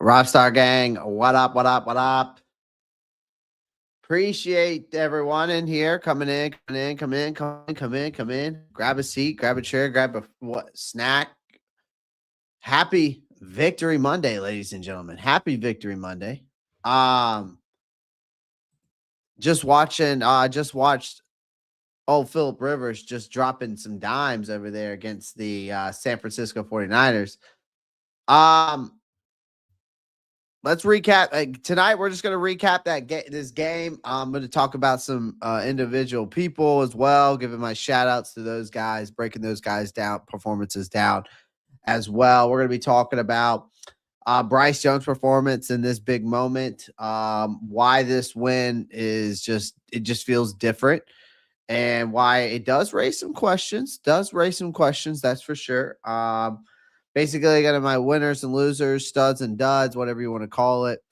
Rockstar Gang, what up, what up, what up? Appreciate everyone in here coming in, come in. Grab a seat, grab a chair, grab a snack. Happy Victory Monday, ladies and gentlemen. Happy Victory Monday. Just watched old Philip Rivers just dropping some dimes over there against the San Francisco 49ers. Let's recap tonight. We're just going to recap this game. I'm going to talk about some individual people as well, giving my shout outs to those guys, breaking those guys down, performances down as well. We're going to be talking about Bryce Young's performance in this big moment, why this win it just feels different, and why it does raise some questions. That's for sure. Basically, I got my winners and losers, studs and duds, whatever you want to call it.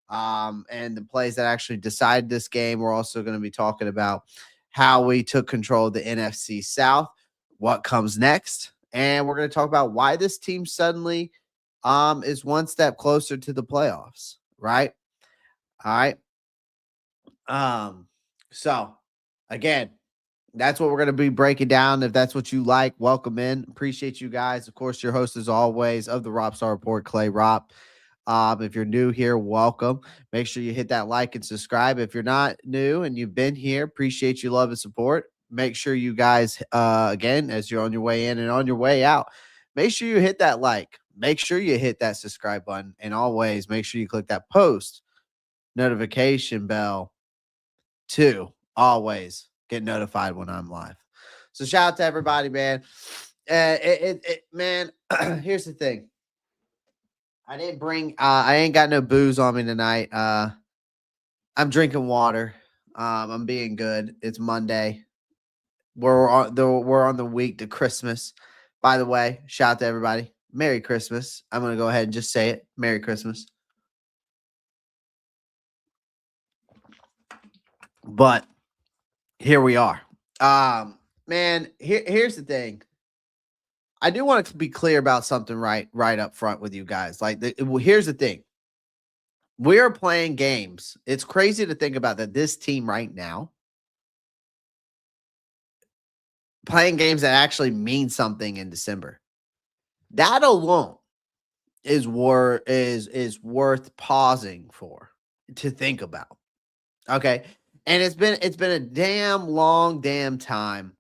And the plays that actually decide this game. We're also going to be talking about how we took control of the NFC South, what comes next, and we're going to talk about why this team suddenly is one step closer to the playoffs, right? All right. So again, that's what we're going to be breaking down. If that's what you like, welcome in. Appreciate you guys. Of course, your host as always of the Rob Star Report, Clay Rop. If you're new here, welcome. Make sure you hit that like and subscribe. If you're not new and you've been here, appreciate you love and support. Make sure you guys, again, as you're on your way in and on your way out, make sure you hit that like. Make sure you hit that subscribe button. And always make sure you click that post notification bell to always get notified when I'm live. So shout out to everybody, man. Man, here's the thing. I ain't got no booze on me tonight. I'm drinking water. I'm being good. It's Monday. We're on the week to Christmas. By the way, shout out to everybody. Merry Christmas. I'm going to go ahead and just say it. Merry Christmas. But here we are. Man, here's the thing. I do want to be clear about something right up front with you guys. Here's the thing. We are playing games. It's crazy to think about that this team right now playing games that actually mean something in December. That alone is worth pausing for to think about. Okay? And it's been a damn long time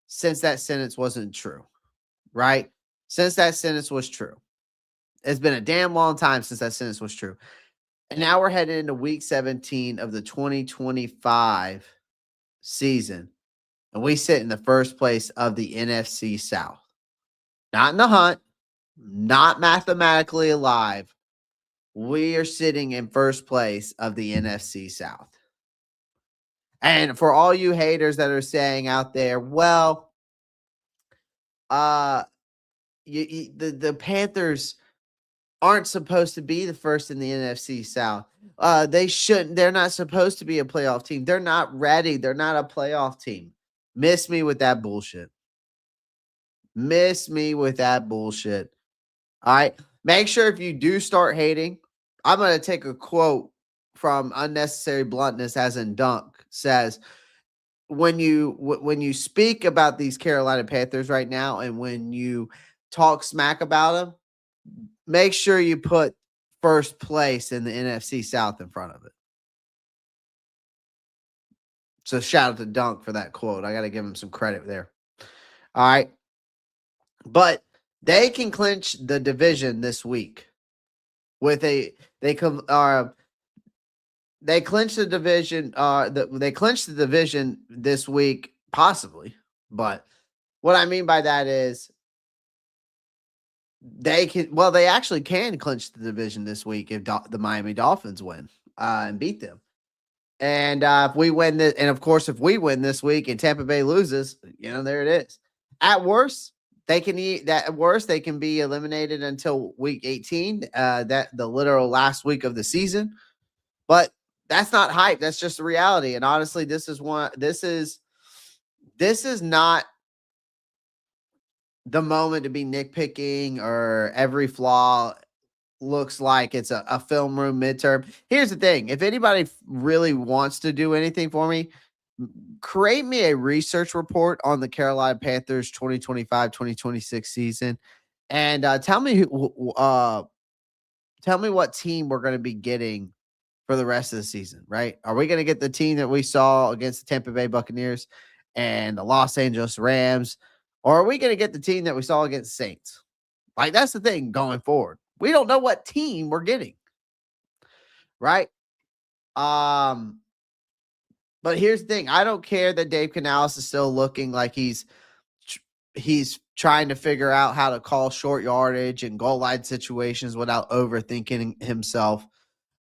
since that sentence wasn't true. Right? Since that sentence was true. It's been a damn long time since that sentence was true. And now we're heading into week 17 of the 2025 season. And we sit in the first place of the NFC South. Not in the hunt, not mathematically alive. We are sitting in first place of the NFC South. And for all you haters that are saying out there, well, the Panthers aren't supposed to be the first in the NFC South. They shouldn't. They're not supposed to be a playoff team. They're not ready. They're not a playoff team. Miss me with that bullshit. Miss me with that bullshit. All right. Make sure if you do start hating, I'm going to take a quote from Unnecessary Bluntness, as in Dunk, says, when you speak about these Carolina Panthers right now and when you talk smack about them, make sure you put first place in the NFC South in front of it. So shout out to Dunk for that quote. I got to give him some credit there. All right. But they can clinch the division this week with they clinched the division. They clinched the division this week, possibly. But what I mean by that is they actually can clinch the division this week if the Miami Dolphins win and beat them. And if we win this, and of course, if we win this week and Tampa Bay loses, there it is. At worst, they can they can be eliminated until week 18, that the literal last week of the season. But that's not hype. That's just the reality. And honestly, this is not the moment to be nitpicking or every flaw looks like it's a film room midterm. Here's the thing. If anybody really wants to do anything for me, create me a research report on the Carolina Panthers 2025-2026 season and tell me what team we're going to be getting for the rest of the season, right? Are we going to get the team that we saw against the Tampa Bay Buccaneers and the Los Angeles Rams? Or are we going to get the team that we saw against the Saints? Like, that's the thing going forward. We don't know what team we're getting, right? Um, but here's the thing. I don't care that Dave Canales is still looking like he's trying to figure out how to call short yardage and goal line situations without overthinking himself.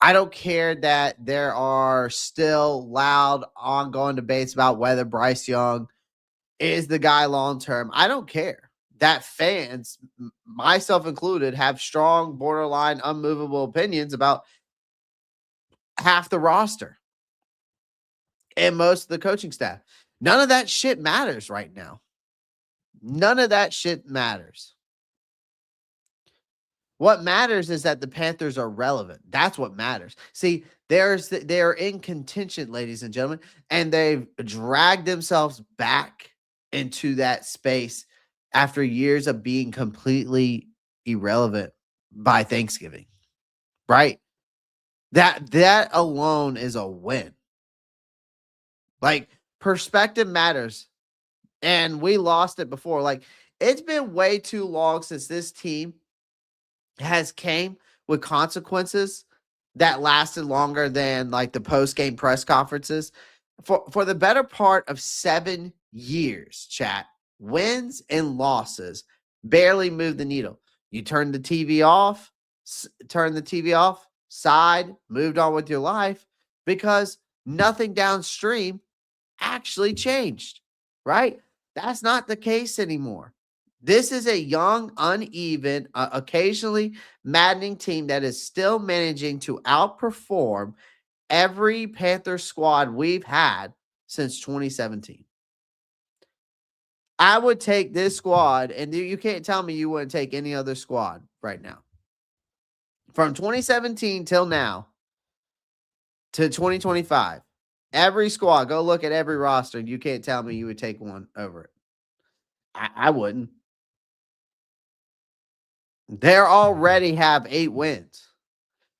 I don't care that there are still loud, ongoing debates about whether Bryce Young is the guy long term. I don't care that fans, myself included, have strong, borderline, unmovable opinions about half the roster and most of the coaching staff. None of that shit matters right now. None of that shit matters. What matters is that the Panthers are relevant. That's what matters. See, they're in contention, ladies and gentlemen, and they've dragged themselves back into that space after years of being completely irrelevant by Thanksgiving. Right? That alone is a win. Like, perspective matters. And we lost it before. Like, it's been way too long since this team has came with consequences that lasted longer than like the post-game press conferences. For the better part of 7 years, chat, wins and losses barely move the needle. You turn the TV off, side, moved on with your life because nothing downstream actually changed, right? That's not the case anymore. This is a young, uneven, occasionally maddening team that is still managing to outperform every Panther squad we've had since 2017. I would take this squad, and you can't tell me you wouldn't take any other squad right now. From 2017 till now to 2025, every squad, go look at every roster, and you can't tell me you would take one over it. I wouldn't. They already have 8 wins,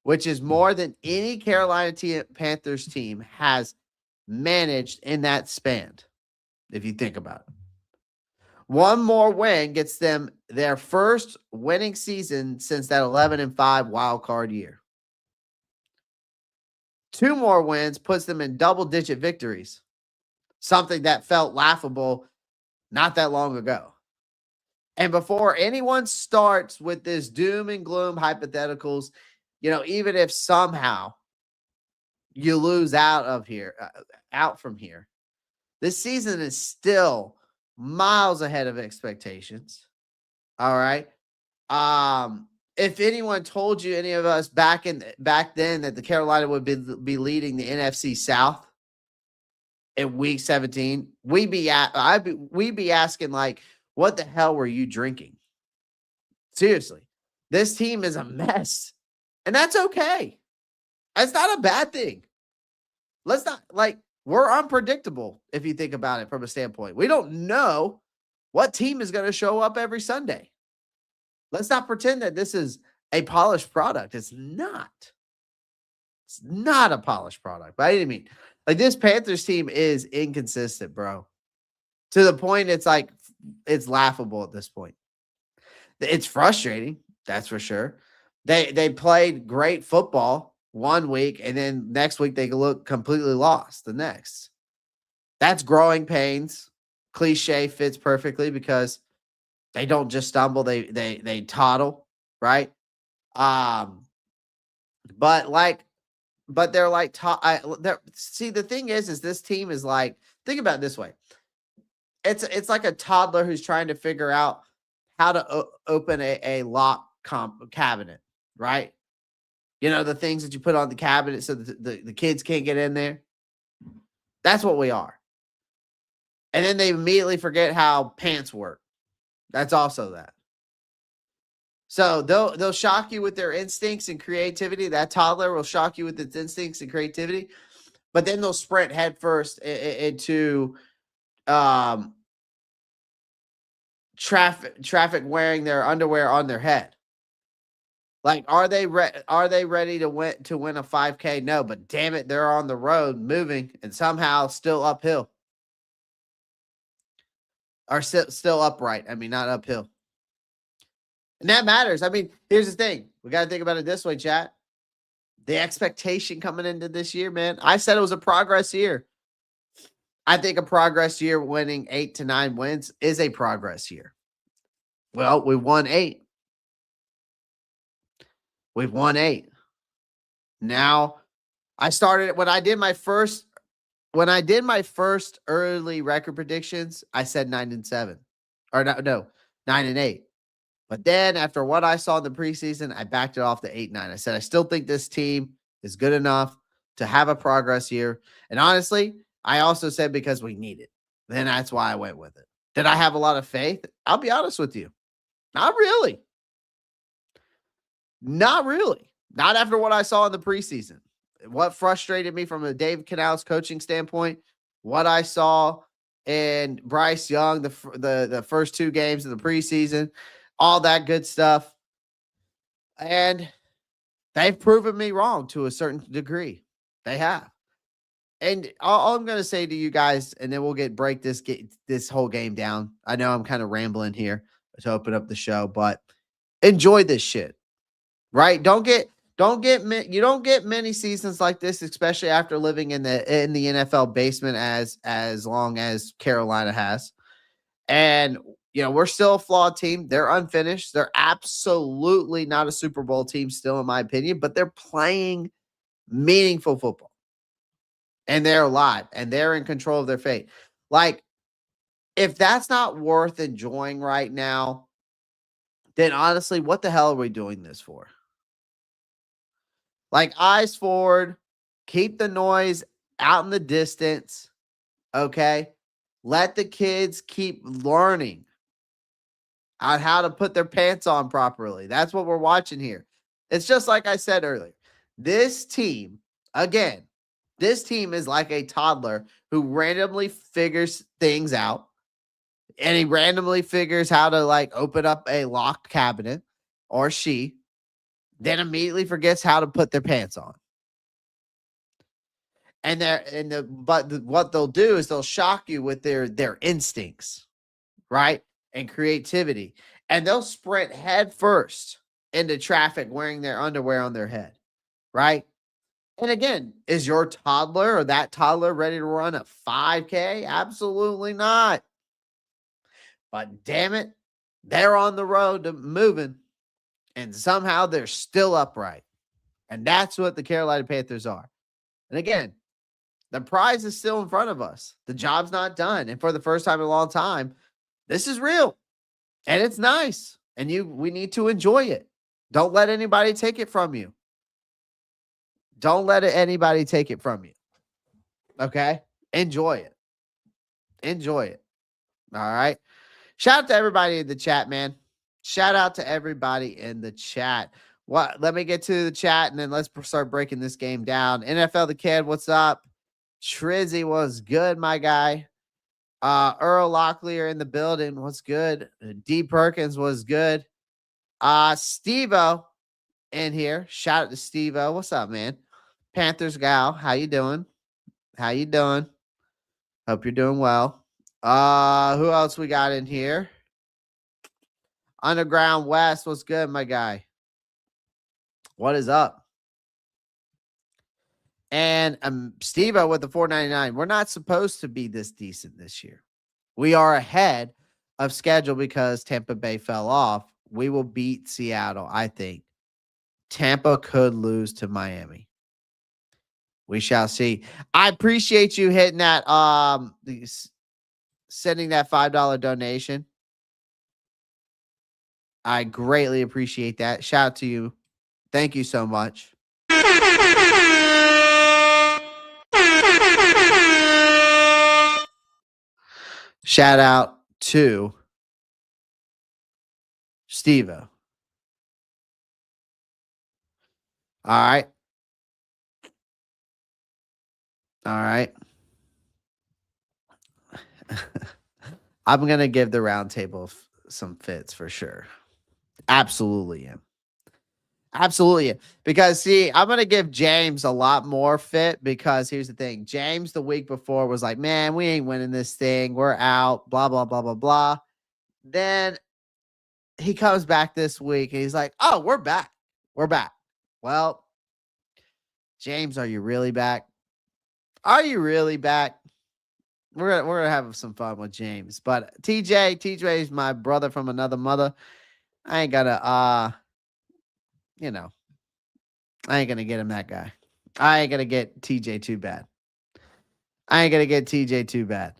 which is more than any Carolina Panthers team has managed in that span, if you think about it. One more win gets them their first winning season since that 11-5 wild card year. 2 more wins puts them in double-digit victories, something that felt laughable not that long ago. And before anyone starts with this doom and gloom hypotheticals, even if somehow you lose out from here, this season is still miles ahead of expectations. All right. If anyone told you, any of us back then, that the Carolina would be leading the NFC South in Week 17, we'd be asking like, what the hell were you drinking? Seriously, this team is a mess, and that's okay. That's not a bad thing. Let's not we're unpredictable if you think about it from a standpoint. We don't know what team is going to show up every Sunday. Let's not pretend that this is a polished product. It's not. It's not a polished product by any means. Like, this Panthers team is inconsistent, bro. To the point it's laughable at this point. It's frustrating, that's for sure. They played great football one week, and then next week they look completely lost the next. That's growing pains. Cliche fits perfectly because they don't just stumble, they toddle, right? But they're like see, the thing is this team is like, think about it this way. It's like a toddler who's trying to figure out how to open a lock cabinet, right? The things that you put on the cabinet so that the kids can't get in there. That's what we are. And then they immediately forget how pants work. That's also that. So they'll shock you with their instincts and creativity. That toddler will shock you with its instincts and creativity, but then they'll sprint headfirst into traffic wearing their underwear on their head. Like, are they ready to win a 5K? No, but damn it, they're on the road moving and somehow still uphill. Or still upright. I mean, not uphill. And that matters. I mean, here's the thing. We got to think about it this way, chat. The expectation coming into this year, man. I said it was a progress year. I think a progress year winning 8 to 9 wins is a progress year. Well, we won 8. We've won 8. Now, I started when I did my first early record predictions, I said 9-7. Or no, 9-8. But then after what I saw in the preseason, I backed it off to 8-9. I said I still think this team is good enough to have a progress year. And honestly, I also said because we need it. Then that's why I went with it. Did I have a lot of faith? I'll be honest with you. Not really. Not really. Not after what I saw in the preseason. What frustrated me from a Dave Canales coaching standpoint, what I saw in Bryce Young, the first 2 games of the preseason, all that good stuff. And they've proven me wrong to a certain degree. They have. And all I'm going to say to you guys, and then we'll break this whole game down. I know I'm kind of rambling here to open up the show, but enjoy this shit, right? You don't get many seasons like this, especially after living in the NFL basement as long as Carolina has. And we're still a flawed team. They're unfinished. They're absolutely not a Super Bowl team still, in my opinion, but they're playing meaningful football. And they're alive, and they're in control of their fate. Like, if that's not worth enjoying right now, then honestly, what the hell are we doing this for? Like, eyes forward, keep the noise out in the distance, okay? Let the kids keep learning on how to put their pants on properly. That's what we're watching here. It's just like I said earlier. This team, again, this team is like a toddler who randomly figures things out, and he randomly figures how to open up a locked cabinet, or she, then immediately forgets how to put their pants on. What they'll do is they'll shock you with their instincts, right? And creativity. And they'll sprint head first into traffic wearing their underwear on their head, right? And again, is your toddler or that toddler ready to run a 5K? Absolutely not. But damn it, they're on the road to moving, and somehow they're still upright. And that's what the Carolina Panthers are. And again, the prize is still in front of us. The job's not done. And for the first time in a long time, this is real. And it's nice. And we need to enjoy it. Don't let anybody take it from you. Don't let anybody take it from you. Okay? Enjoy it. Enjoy it. All right? Shout out to everybody in the chat, man. Shout out to everybody in the chat. Let me get to the chat, and then let's start breaking this game down. NFL the Kid, what's up? Trizzy was good, my guy. Earl Locklear in the building. What's good? D Perkins was good. Steve-O in here. Shout out to Steve-O. What's up, man? Panthers gal. How you doing? How you doing? Hope you're doing well. Who else we got in here? Underground West. What's good, my guy? What is up? And Steve-O with the $4.99. We're not supposed to be this decent this year. We are ahead of schedule because Tampa Bay fell off. We will beat Seattle, I think. Tampa could lose to Miami. We shall see. I appreciate you hitting that, sending that $5 donation. I greatly appreciate that. Shout out to you. Thank you so much. Shout out to Steve-O. All right. All right. I'm going to give the roundtable some fits for sure. Absolutely am. Absolutely. Because see, I'm gonna give James a lot more fit because here's the thing. James the week before was like, man, we ain't winning this thing. We're out. Blah, blah, blah, blah, blah. Then he comes back this week and he's like, oh, we're back. We're back. Well, James, are you really back? Are you really back? We're gonna have some fun with James. But TJ is my brother from another mother. I ain't gonna you know, I ain't gonna get him that guy. I ain't gonna get TJ too bad. I ain't gonna get TJ too bad.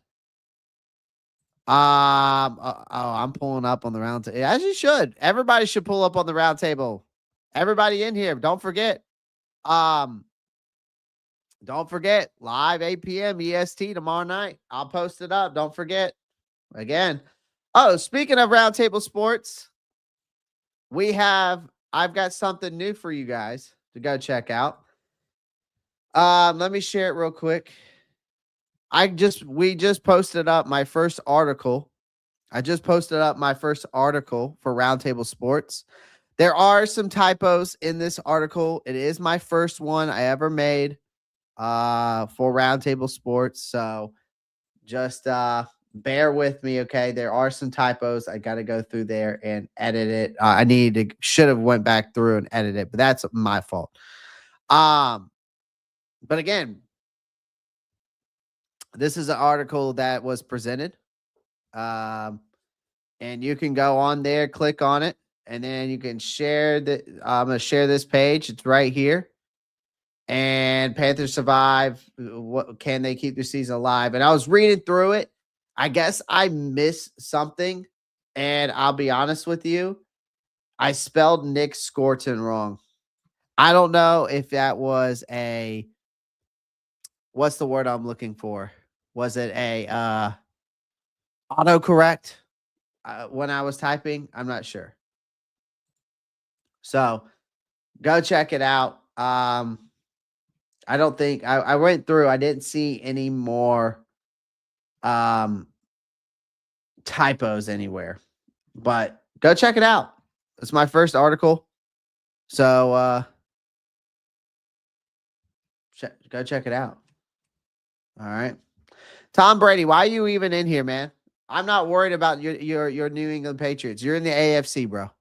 I'm pulling up on the round table. As you should. Everybody should pull up on the round table. Everybody in here. Don't forget. Um, don't forget live 8 p.m. EST tomorrow night. I'll post it up. Don't forget. Again. Oh, speaking of roundtable sports, I've got something new for you guys to go check out. Let me share it real quick. We just posted up my first article. I just posted up my first article for Roundtable Sports. There are some typos in this article. It is my first one I ever made for Roundtable Sports. So just bear with me, okay? There are some typos. I got to go through there and edit it. Should have went back through and edited it, but that's my fault. But again, this is an article that was presented. And you can go on there, click on it, and then you can share I'm going to share this page. It's right here. And Panthers survive. What can they keep the season alive? And I was reading through it. I guess I missed something. And I'll be honest with you. I spelled Nick Scorton wrong. I don't know if that was what's the word I'm looking for? Was it a autocorrect when I was typing? I'm not sure. So go check it out. I don't think I went through. I didn't see any more typos anywhere, but go check it out. It's my first article. So go check it out. All right. Tom Brady, why are you even in here, man? I'm not worried about your New England Patriots. You're in the AFC, bro.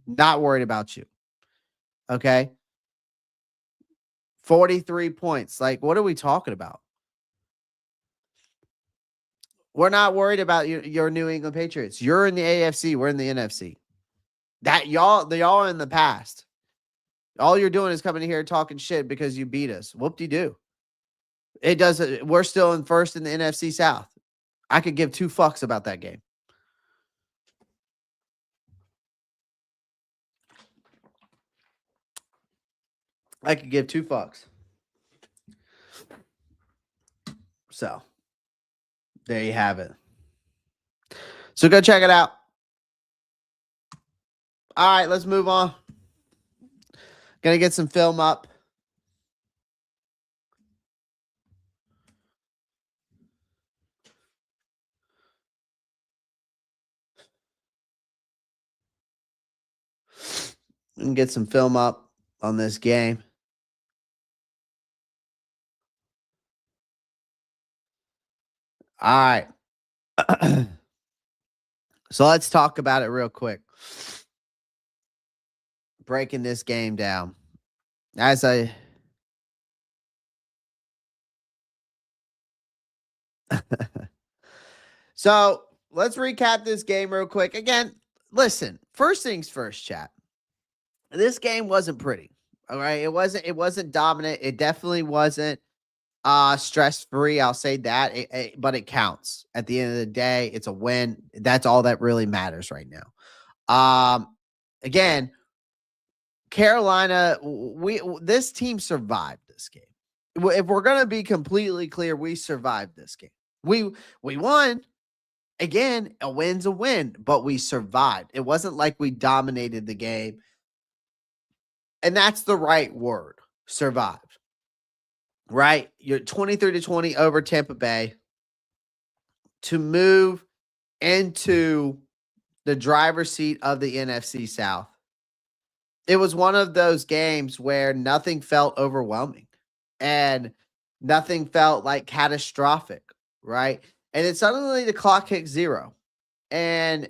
Not worried about you. Okay. 43 points. Like, what are we talking about? We're not worried about your New England Patriots. You're in the AFC. We're in the NFC. Y'all are in the past. All you're doing is coming in here talking shit because you beat us. Whoop-de-doo. It doesn't. We're still in first in the NFC South. I could give two fucks about that game. I could give two fucks. So, there you have it. So, go check it out. All right, let's move on. Gonna get some film up. And get some film up on this game. All right. So let's talk about it real quick. Breaking this game down. So let's recap this game real quick. Again, listen, first things first, chat. This game wasn't pretty. All right. It wasn't dominant. It definitely wasn't stress-free. I'll say that. But it counts. At the end of the day, it's a win. That's all that really matters right now. Again, Carolina, this team survived this game. If we're gonna be completely clear, we survived this game. We won. Again, a win's a win, but we survived. It wasn't like we dominated the game. And that's the right word, survived. Right? You're 23-20 over Tampa Bay to move into the driver's seat of the NFC South. It was one of those games where nothing felt overwhelming and nothing felt like catastrophic, right? And then suddenly the clock hit 0 and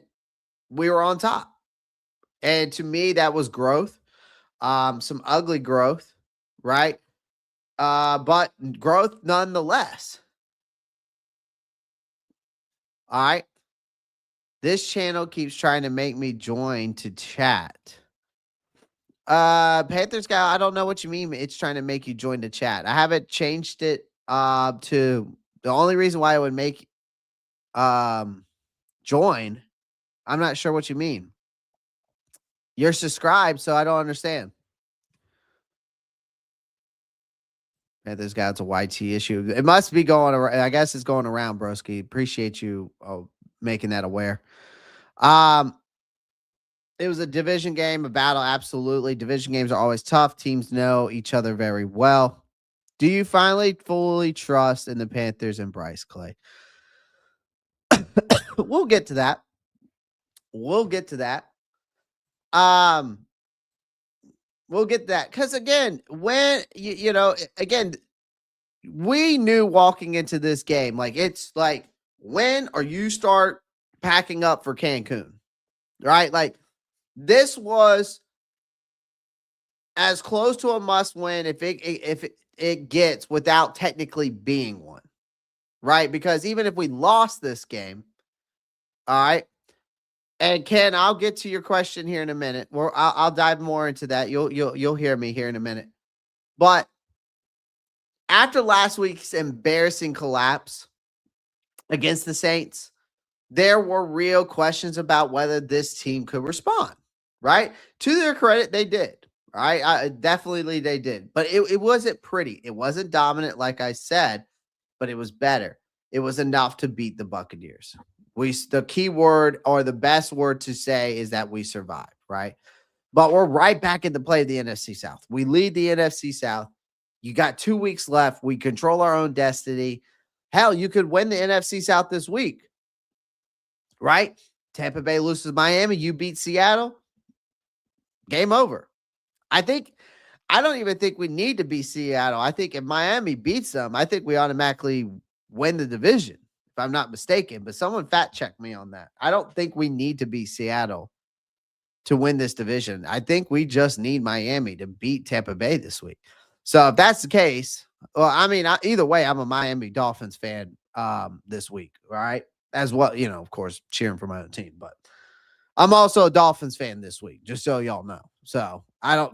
we were on top. And to me, that was growth, some ugly growth, right? But growth nonetheless. All right. This channel keeps trying to make me join to chat. Panthers guy, I don't know what you mean. It's trying to make you join the chat. I haven't changed it to the only reason why it would make join. I'm not sure what you mean. You're subscribed, so I don't understand. Panthers guy, it's a YT issue. It must be going around. I guess it's going around, broski. Appreciate you making that aware. It was a division game, a battle. Absolutely. Division games are always tough. Teams know each other very well. Do you finally fully trust in the Panthers and Bryce Clay? We'll get to that. We'll get to that. We'll get that. Because again, when again, we knew walking into this game, like it's like when or you start packing up for Cancun, right? Like this was as close to a must win if it gets without technically being one, right? Because even if we lost this game, all right. And Ken, I'll get to your question here in a minute. I'll dive more into that. You'll hear me here in a minute. But after last week's embarrassing collapse against the Saints, there were real questions about whether this team could respond, right? To their credit, they did, right? Definitely they did. But it wasn't pretty. It wasn't dominant, like I said, but it was better. It was enough to beat the Buccaneers. The key word or the best word to say is that we survived, right? But we're right back in the play of the NFC South. We lead the NFC South. You got 2 weeks left. We control our own destiny. Hell, you could win the NFC South this week, right? Tampa Bay loses Miami. You beat Seattle. Game over. I don't even think we need to beat Seattle. I think if Miami beats them, I think we automatically win the division, if I'm not mistaken. But someone fact check me on that. I don't think we need to beat Seattle to win this division. I think we just need Miami to beat Tampa Bay this week. So if that's the case, well, I mean, either way, I'm a Miami Dolphins fan this week, all right? As well, of course, cheering for my own team, but I'm also a Dolphins fan this week, just so y'all know. So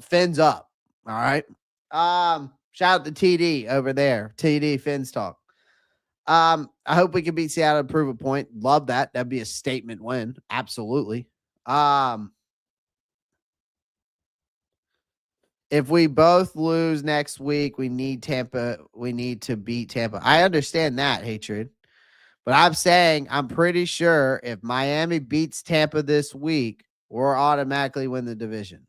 fins up, all right? Shout out to TD over there, TD Fins Talk. I hope we can beat Seattle and prove a point. Love that. That'd be a statement win. Absolutely. If we both lose next week, we need Tampa. We need to beat Tampa. I understand that, Hatred. But I'm saying I'm pretty sure if Miami beats Tampa this week, we'll automatically win the division.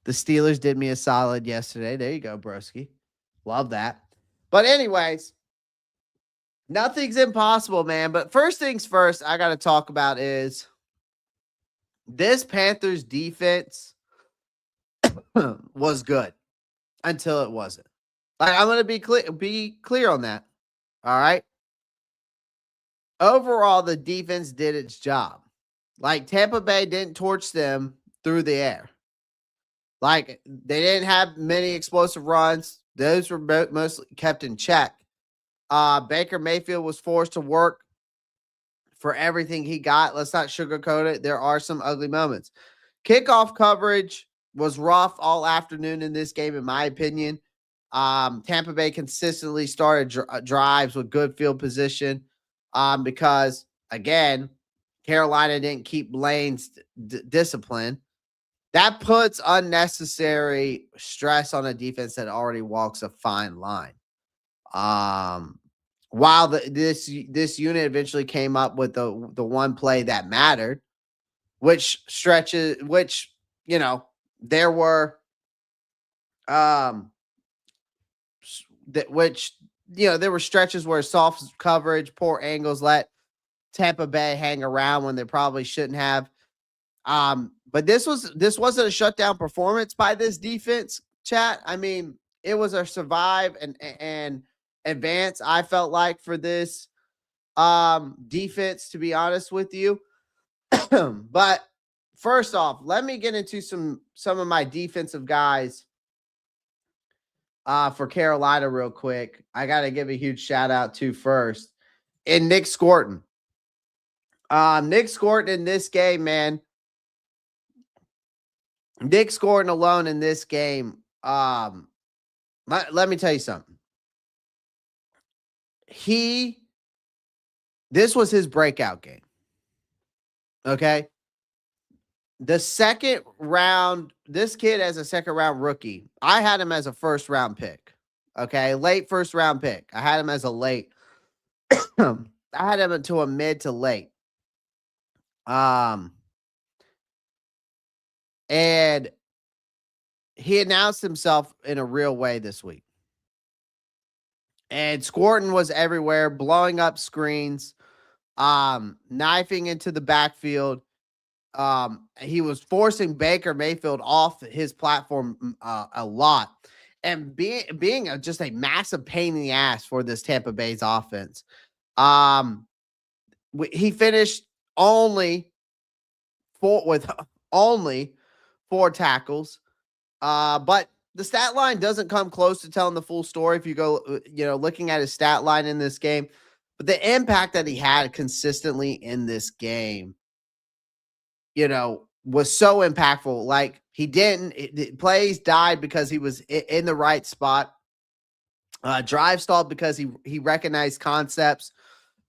The Steelers did me a solid yesterday. There you go, broski. Love that. But anyways, nothing's impossible, man. But first things first, I got to talk about is this Panthers defense was good until it wasn't. Like, I'm going to be clear on that. All right. Overall, the defense did its job. Like, Tampa Bay didn't torch them through the air. Like, they didn't have many explosive runs. Those were mostly kept in check. Baker Mayfield was forced to work for everything he got. Let's not sugarcoat it. There are some ugly moments. Kickoff coverage was rough all afternoon in this game, in my opinion. Tampa Bay consistently started drives with good field position because, again, Carolina didn't keep Lane's discipline. That puts unnecessary stress on a defense that already walks a fine line. While this unit eventually came up with the one play that mattered, which stretches, which, there were, there were stretches where soft coverage, poor angles let Tampa Bay hang around when they probably shouldn't have. But this wasn't a shutdown performance by this defense, chat. I mean, it was a survive and advance, I felt like, for this defense, to be honest with you. But first off, let me get into some of my defensive guys for Carolina real quick. I got to give a huge shout out to first and Nick Scorton. Nick Scorton in this game, man. Nick Scorton alone in this game. Let me tell you something. This was his breakout game. Okay. The second round, this kid as a second round rookie, I had him as a first round pick. Okay. Late first round pick. I had him as a late. I had him into a mid to late. And he announced himself in a real way this week. And Scorton was everywhere, blowing up screens, knifing into the backfield. He was forcing Baker Mayfield off his platform a lot, and being just a massive pain in the ass for this Tampa Bay's offense. He finished with only 4 tackles, but the stat line doesn't come close to telling the full story if you go, looking at his stat line in this game. But the impact that he had consistently in this game, was so impactful. Like, plays died because he was in the right spot. Drive stalled because he recognized concepts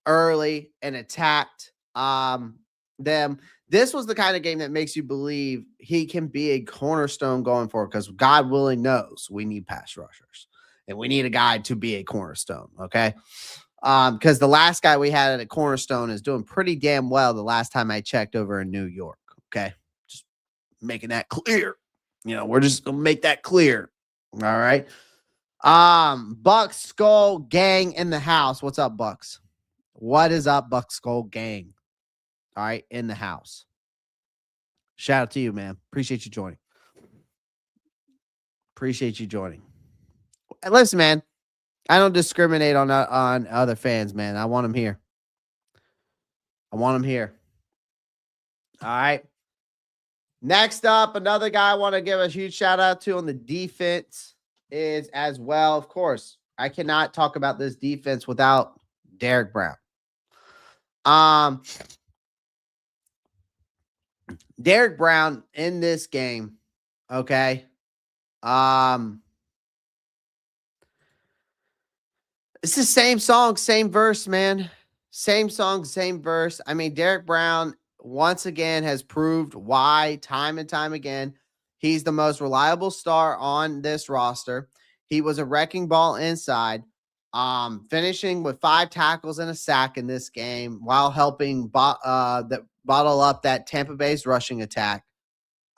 early and attacked them. This was the kind of game that makes you believe he can be a cornerstone going forward, because God willing knows we need pass rushers and we need a guy to be a cornerstone. Okay. Because the last guy we had at a cornerstone is doing pretty damn well the last time I checked over in New York. Okay. Just making that clear. We're just going to make that clear. All right. Bucs Skull Gang in the house. What's up, Bucs? What is up, Bucs Skull Gang? All right, in the house. Shout out to you, man. Appreciate you joining. And listen, man, I don't discriminate on other fans, man. I want them here. All right. Next up, another guy I want to give a huge shout out to on the defense is, as well, of course, I cannot talk about this defense without Derrick Brown. Derrick Brown in this game, okay? It's the same song, same verse, man. Same song, same verse. I mean, Derrick Brown once again has proved why, time and time again, he's the most reliable star on this roster. He was a wrecking ball inside, finishing with 5 tackles and a sack in this game while helping bottle up that Tampa Bay's rushing attack.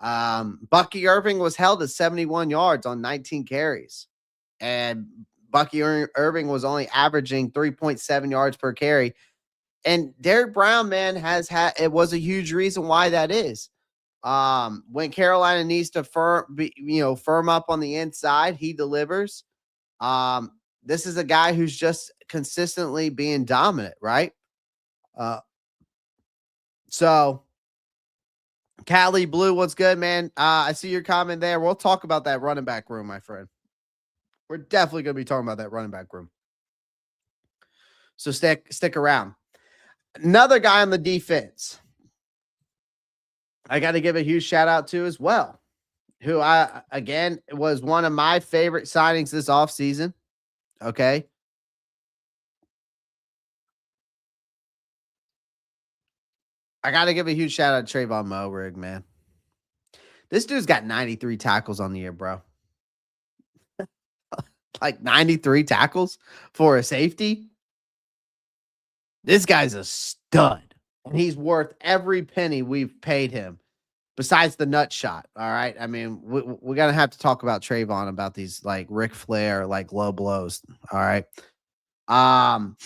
Bucky Irving was held at 71 yards on 19 carries. And Bucky Irving was only averaging 3.7 yards per carry. And Derrick Brown, man, it was a huge reason why that is. When Carolina needs to firm up on the inside, he delivers. This is a guy who's just consistently being dominant, right? So Cali Blue, what's good, man? I see your comment there. We'll talk about that running back room, my friend. We're definitely going to be talking about that running back room. So stick around. Another guy on the defense I got to give a huge shout out to as well, who again was one of my favorite signings this offseason. Okay. I got to give a huge shout out to Tre'von Moehrig, man. This dude's got 93 tackles on the year, bro. Like 93 tackles for a safety. This guy's a stud. And he's worth every penny we've paid him, besides the nut shot. All right. I mean, we're going to have to talk about Tre'von about these like Ric Flair, like low blows. All right. Um,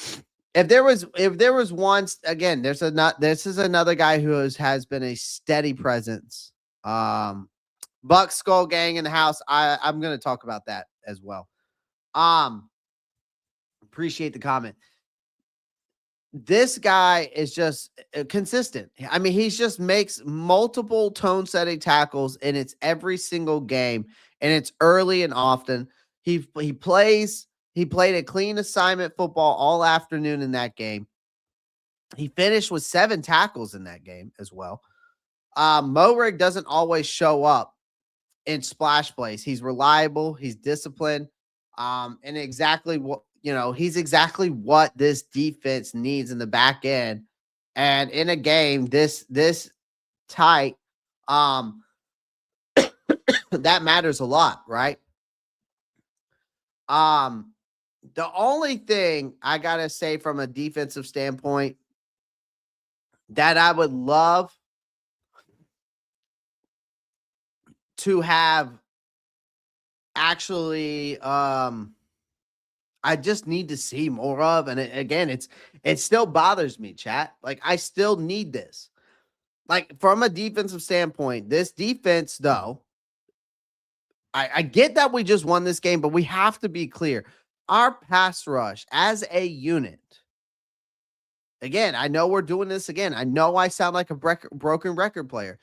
if there was once again, this is another guy who has been a steady presence. Bucs Skull Gang in the house. I'm going to talk about that as well. Appreciate the comment. This guy is just consistent. I mean, he just makes multiple tone setting tackles, and it's every single game, and it's early and often. He plays. He played a clean assignment football all afternoon in that game. He finished with 7 tackles in that game as well. Morig doesn't always show up in splash plays. He's reliable. He's disciplined. And exactly what he's exactly what this defense needs in the back end. And in a game this tight, that matters a lot, right? The only thing I gotta say from a defensive standpoint that I would love to have actually I just need to see more of. And again, it still bothers me, chat. Like, I still need this. Like, from a defensive standpoint, this defense, though, I get that we just won this game, but we have to be clear. Our pass rush as a unit, again, I know we're doing this again. I know I sound like a broken record player,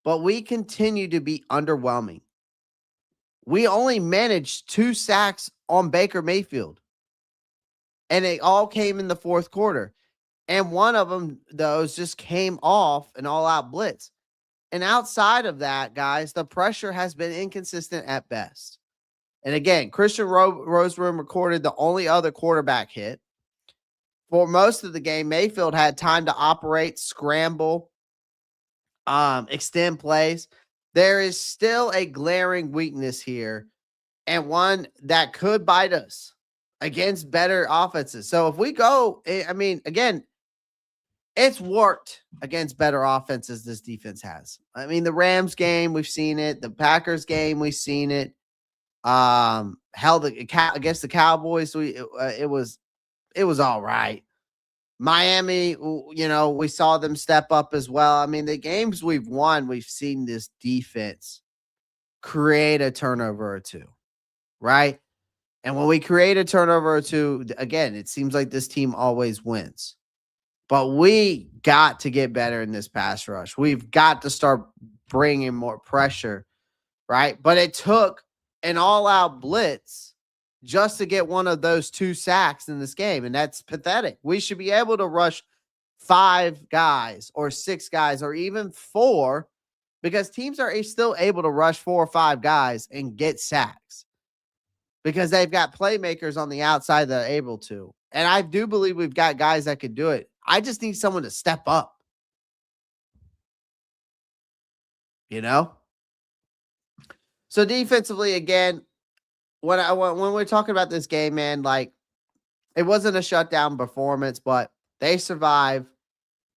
but we continue to be underwhelming. We only managed 2 sacks on Baker Mayfield, and it all came in the fourth quarter. And one of them, those just came off an all-out blitz. And outside of that, guys, the pressure has been inconsistent at best. And again, Christian Roseroom recorded the only other quarterback hit. For most of the game, Mayfield had time to operate, scramble, extend plays. There is still a glaring weakness here, and one that could bite us against better offenses. So if we go, I mean, again, it's worked against better offenses this defense has. I mean, the Rams game, we've seen it. The Packers game, we've seen it. Hell, against the Cowboys, it was all right. Miami, we saw them step up as well. I mean, the games we've won, we've seen this defense create a turnover or two, right? And when we create a turnover or two, again, it seems like this team always wins. But we got to get better in this pass rush. We've got to start bringing more pressure, right? But it took an all-out blitz just to get one of those 2 sacks in this game, and that's pathetic. We should be able to rush 5 guys or 6 guys or even 4, because teams are still able to rush 4 or 5 guys and get sacks because they've got playmakers on the outside that are able to. And I do believe we've got guys that could do it. I just need someone to step up. So defensively, again, when we're talking about this game, man, like, it wasn't a shutdown performance, but they survive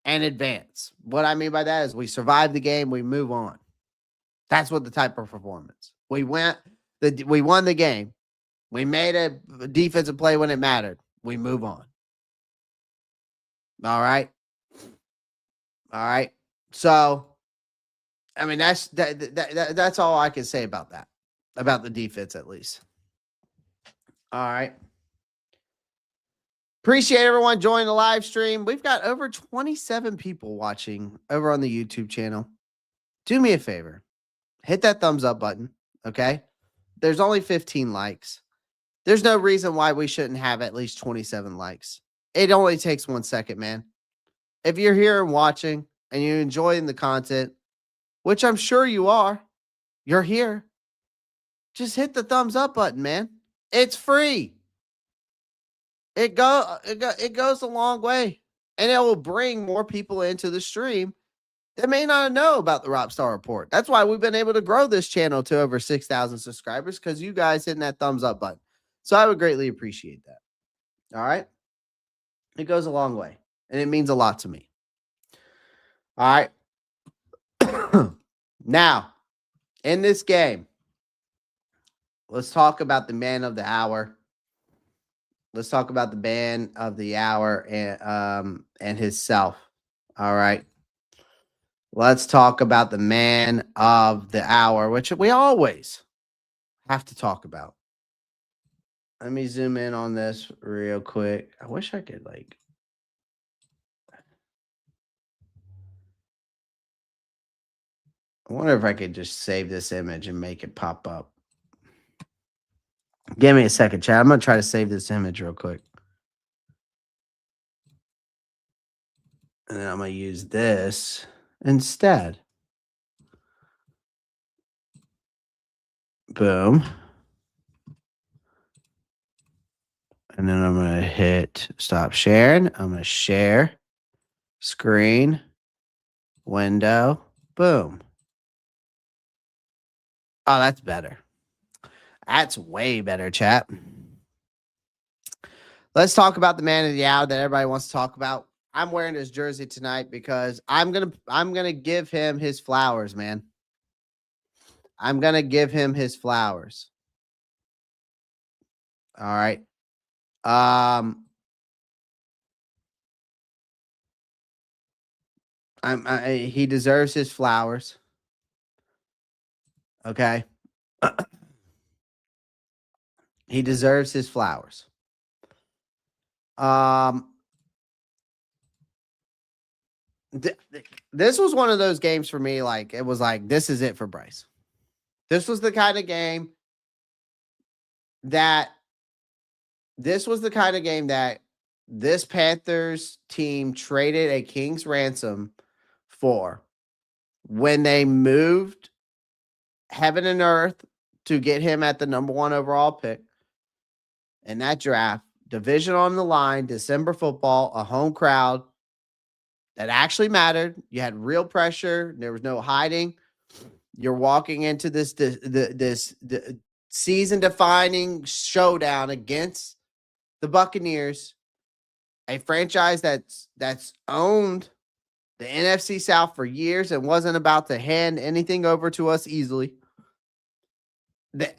and advance. What I mean by that is we survive the game, we move on. That's what the type of performance. We won the game. We made a defensive play when it mattered. We move on. All right. So, I mean, that's all I can say about that, about the defense at least. All right. Appreciate everyone joining the live stream. We've got over 27 people watching over on the YouTube channel. Do me a favor. Hit that thumbs up button, okay? There's only 15 likes. There's no reason why we shouldn't have at least 27 likes. It only takes 1 second, man. If you're here and watching and you're enjoying the content, which I'm sure you are, you're here, just hit the thumbs up button, man. It's free. It goes a long way, and it will bring more people into the stream that may not know about the Rockstar Report. That's why we've been able to grow this channel to over 6,000 subscribers, because you guys hitting that thumbs up button. So I would greatly appreciate that. All right. It goes a long way, and it means a lot to me. All right. Now, in this game, let's talk about the man of the hour. Let's talk about the man of the hour and himself. All right. Let's talk about the man of the hour, which we always have to talk about. Let me zoom in on this real quick. I wish I could I wonder if I could just save this image and make it pop up. Give me a second, chat. I'm going to try to save this image real quick. And then I'm going to use this instead. Boom. And then I'm going to hit stop sharing. I'm going to share screen window. Boom. Oh, that's better. That's way better, chat. Let's talk about the man of the hour that everybody wants to talk about. I'm wearing his jersey tonight because I'm gonna give him his flowers, man. I'm gonna give him his flowers. All right. He deserves his flowers. Okay. He deserves his flowers. This was one of those games for me. Like, it was like, this is it for Bryce. This was the kind of game that this Panthers team traded a king's ransom for when they moved heaven and earth to get him at the number 1 overall pick in that draft. Division on the line, December football, a home crowd that actually mattered. You had real pressure. There was no hiding. You're walking into this season-defining showdown against the Buccaneers, a franchise that's owned the NFC South for years and wasn't about to hand anything over to us easily.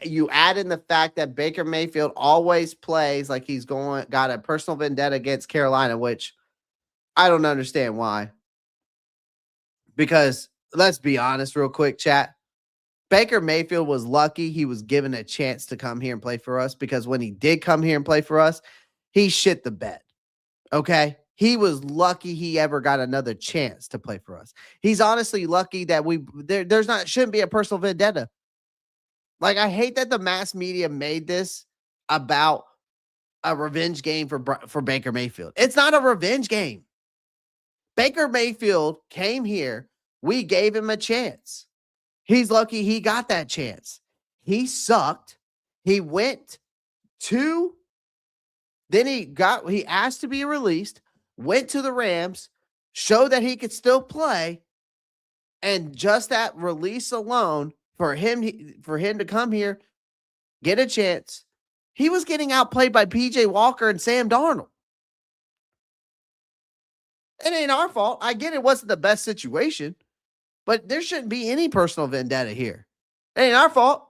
You add in the fact that Baker Mayfield always plays like he's got a personal vendetta against Carolina, which I don't understand why. Because let's be honest real quick, chat. Baker Mayfield was lucky he was given a chance to come here and play for us, because when he did come here and play for us, he shit the bed. Okay? He was lucky he ever got another chance to play for us. He's honestly lucky that shouldn't be a personal vendetta. Like, I hate that the mass media made this about a revenge game for Baker Mayfield. It's not a revenge game. Baker Mayfield came here. We gave him a chance. He's lucky he got that chance. He sucked. He went to, then he asked to be released, went to the Rams, showed that he could still play, and just that release alone for him to come here, get a chance, he was getting outplayed by PJ Walker and Sam Darnold. It ain't our fault. I get it wasn't the best situation, but there shouldn't be any personal vendetta here. It ain't our fault.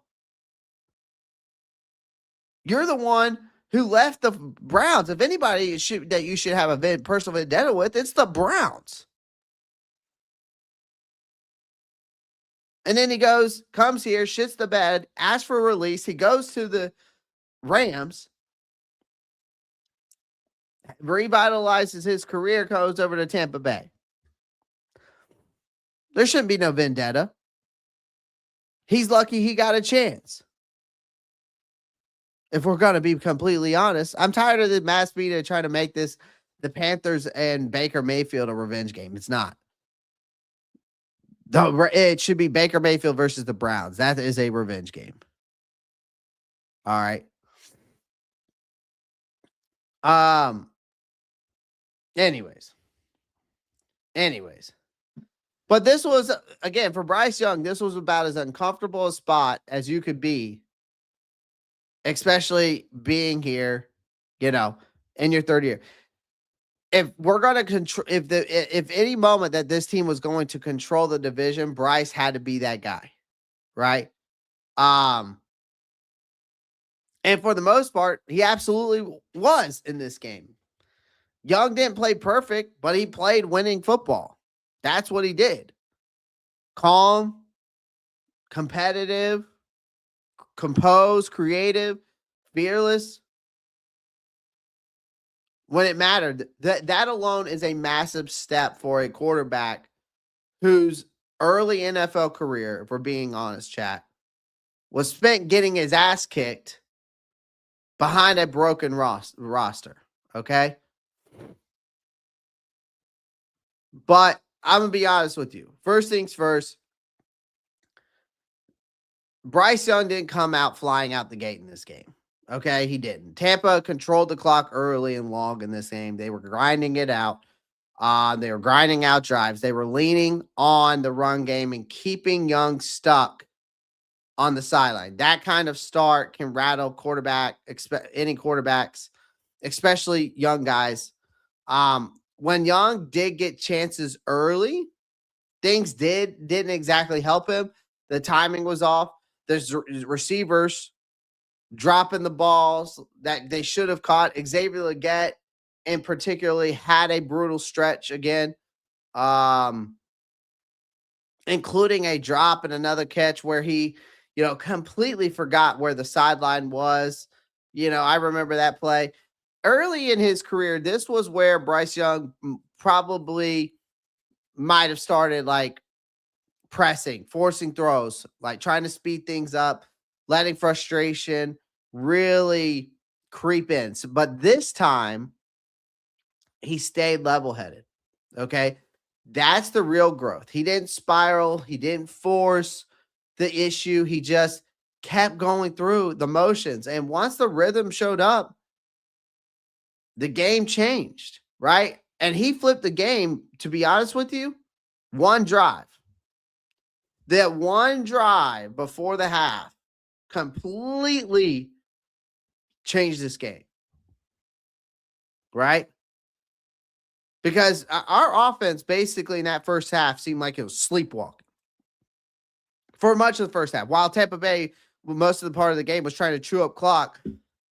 You're the one who left the Browns. If anybody that you should have a personal vendetta with, it's the Browns. And then he comes here, shits the bed, asks for a release. He goes to the Rams, revitalizes his career, goes over to Tampa Bay. There shouldn't be no vendetta. He's lucky he got a chance. If we're going to be completely honest, I'm tired of the mass media trying to make this the Panthers and Baker Mayfield a revenge game. It's not. It should be Baker Mayfield versus the Browns. That is a revenge game. All right. Anyways. But this was, again, for Bryce Young, this was about as uncomfortable a spot as you could be, especially being here, in your third year. if we're going to control, if any moment that this team was going to control the division, Bryce had to be that guy, right? And for the most part, he absolutely was in this game. Young didn't play perfect, but he played winning football. That's what he did. Calm, competitive, composed, creative, fearless. When it mattered, that alone is a massive step for a quarterback whose early NFL career, if we're being honest, chat, was spent getting his ass kicked behind a broken roster. Okay? But I'm going to be honest with you. First things first, Bryce Young didn't come out flying out the gate in this game. Okay, he didn't. Tampa controlled the clock early and long in this game. They were grinding it out. They were grinding out drives. They were leaning on the run game and keeping Young stuck on the sideline. That kind of start can rattle any quarterbacks, especially young guys. When Young did get chances early, things didn't exactly help him. The timing was off. There's receivers dropping the balls that they should have caught. Xavier Legette, in particularly, had a brutal stretch again, including a drop and another catch where he, completely forgot where the sideline was. I remember that play. Early in his career, this was where Bryce Young probably might have started like pressing, forcing throws, like trying to speed things up, letting frustration really creep in. But this time, he stayed level-headed. Okay? That's the real growth. He didn't spiral. He didn't force the issue. He just kept going through the motions. And once the rhythm showed up, the game changed, right? And he flipped the game, to be honest with you, one drive. That one drive before the half completely changed this game, right? Because our offense basically in that first half seemed like it was sleepwalking for much of the first half. While Tampa Bay, most of the part of the game, was trying to chew up clock,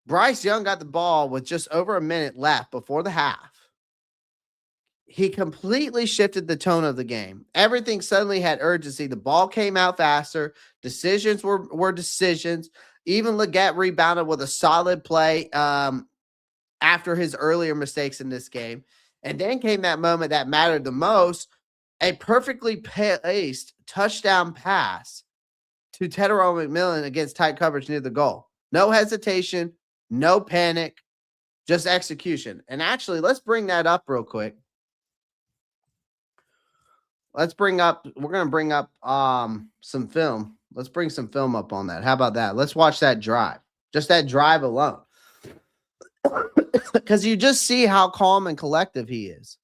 Bryce Young got the ball with just over a minute left before the half. He completely shifted the tone of the game. Everything suddenly had urgency. The ball came out faster. Decisions were decisions. Even Legette rebounded with a solid play after his earlier mistakes in this game. And then came that moment that mattered the most, a perfectly placed touchdown pass to Tre'von McMillan against tight coverage near the goal. No hesitation, no panic, just execution. And actually, let's bring that up real quick. We're going to bring up some film. Let's bring some film up on that. How about that? Let's watch that drive. Just that drive alone. Because you just see how calm and collective he is.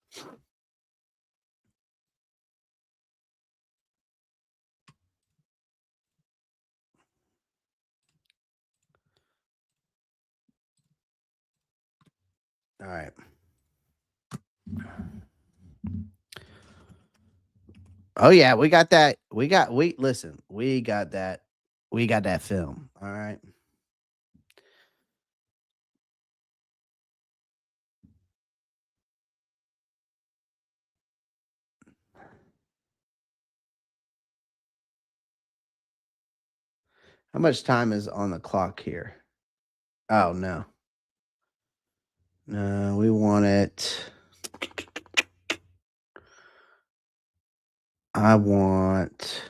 All right. Oh yeah, we got that. We got that. We got that film. All right. How much time is on the clock here? Oh no. No, we want it. I want.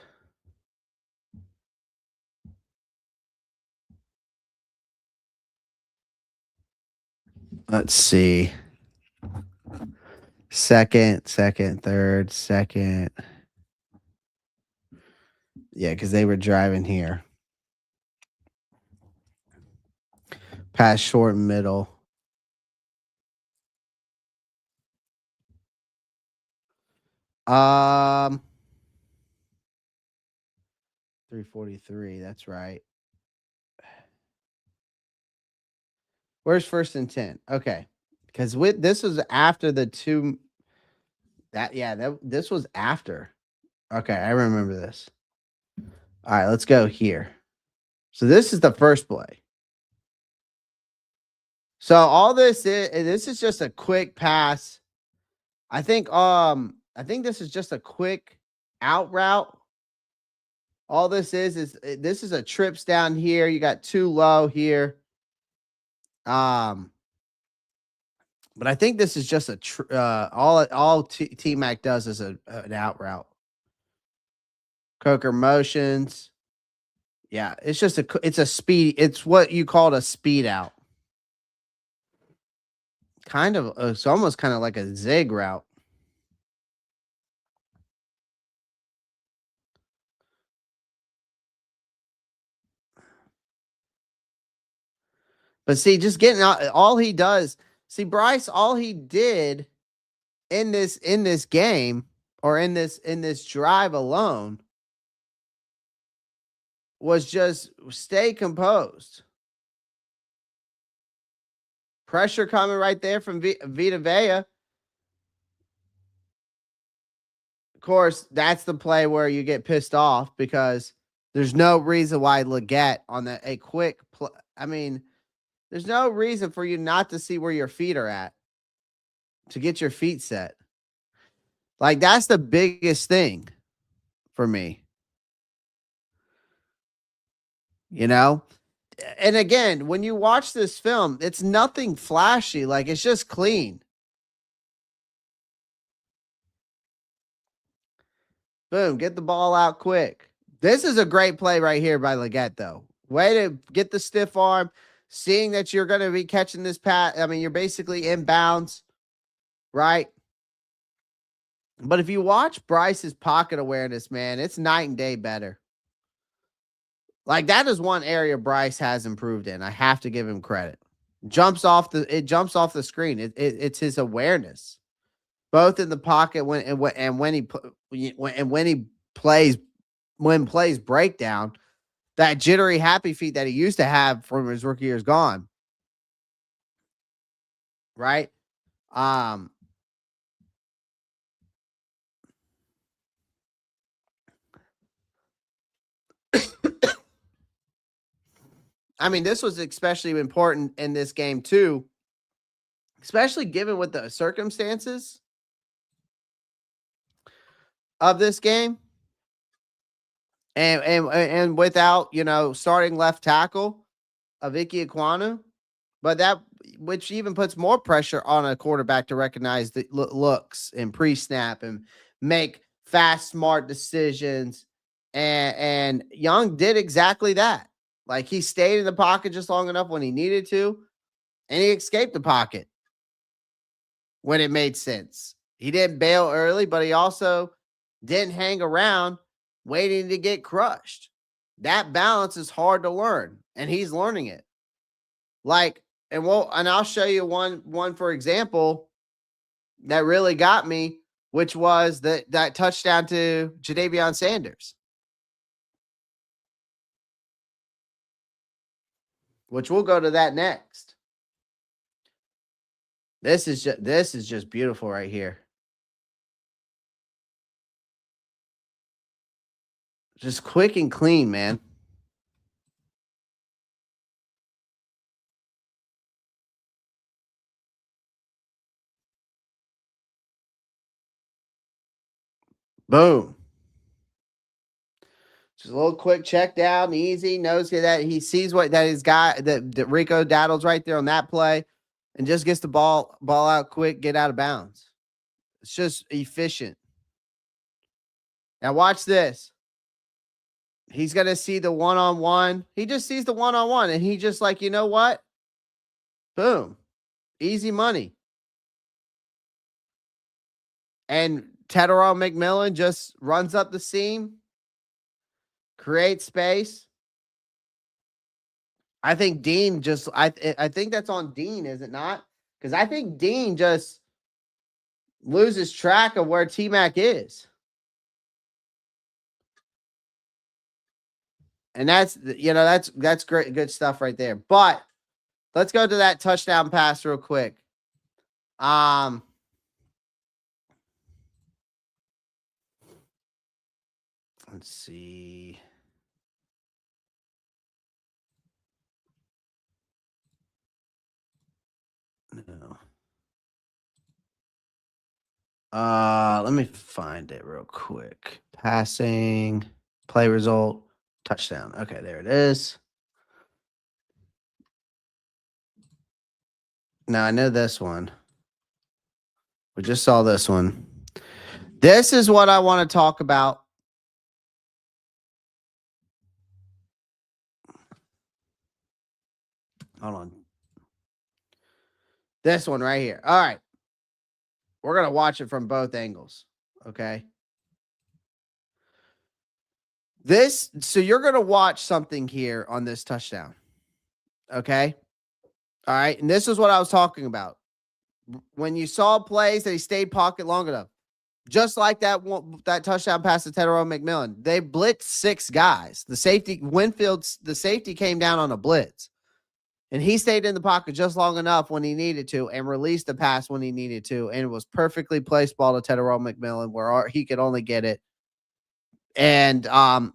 Let's see. Second, third, second. Yeah, because they were driving here. Pass short, middle. Um, 3:43. That's right. Where's 1st and 10? Okay. Because this was after the two. This was after. Okay, I remember this. All right, let's go here. So this is the first play. So all this is just a quick pass. I think this is just a quick out route. All this is this is a trips down here. You got too low here. But I think this is just a all T Mac does is an out route. Coker motions. Yeah, it's just it's a speed. It's what you call a speed out. Kind of, it's almost kind of like a zig route. But see, just getting out, all he does. See, Bryce, all he did in this game or in this drive alone was just stay composed. Pressure coming right there from Vita Vea. Of course, that's the play where you get pissed off because there's no reason why Leggett on a quick play. I mean, there's no reason for you not to see where your feet are at to get your feet set. Like, that's the biggest thing for me. You know? And again, when you watch this film, it's nothing flashy. Like, it's just clean. Boom, get the ball out quick. This is a great play right here by Leggett, though. Way to get the stiff arm, seeing that you're going to be catching this pass. I mean, you're basically inbounds, right? But if you watch Bryce's pocket awareness, man, it's night and day better. Like, that is one area Bryce has improved in. I have to give him credit. It jumps off the screen. It's his awareness, both in the pocket when he plays breakdown. That jittery happy feet that he used to have from his rookie year is gone. Right? I mean, this was especially important in this game too, especially given what the circumstances of this game, and without starting left tackle of Ike Ekwonu, but that which even puts more pressure on a quarterback to recognize the looks and pre-snap and make fast, smart decisions. And Young did exactly that. Like, he stayed in the pocket just long enough when he needed to, and he escaped the pocket when it made sense. He didn't bail early, but he also didn't hang around waiting to get crushed. That balance is hard to learn, and he's learning it. Like, and I'll show you one for example that really got me, which was that touchdown to Jadavion Sanders, which we'll go to that next. This is just beautiful right here. Just quick and clean, man. Boom. Just a little quick check down, easy. Knows that he sees that his guy that Rico Daddle's right there on that play, and just gets the ball out quick, get out of bounds. It's just efficient. Now watch this. He's gonna see the one-on-one. He just sees the one-on-one, and he just like, you know what? Boom, easy money. And Tedderall McMillan just runs up the seam. Create space. I think Dean I think that's on Dean, is it not? Because I think Dean just loses track of where T-Mac is. And that's great, good stuff right there. But let's go to that touchdown pass real quick. Let's see. No. Let me find it real quick. Passing, play result, touchdown. Okay, there it is. Now I know this one. We just saw this one. This is what I want to talk about. Hold on. This one right here. All right. We're going to watch it from both angles. Okay. So you're going to watch something here on this touchdown. Okay. All right. And this is what I was talking about. When you saw plays that he stayed pocket long enough, just like that touchdown pass to Tre'von McMillan, they blitzed 6 guys. The safety, the safety came down on a blitz. And he stayed in the pocket just long enough when he needed to and released the pass when he needed to. And it was perfectly placed ball to Tre'von McMillan where he could only get it. But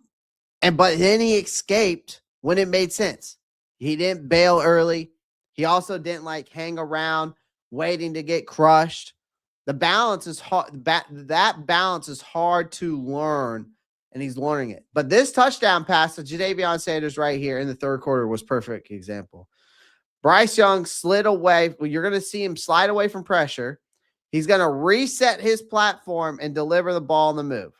then he escaped when it made sense. He didn't bail early. He also didn't hang around waiting to get crushed. The balance is hard. That balance is hard to learn, and he's learning it. But this touchdown pass to Jadeveon Sanders right here in the third quarter was perfect example. Bryce Young slid away. Well, you're going to see him slide away from pressure. He's going to reset his platform and deliver the ball on the move.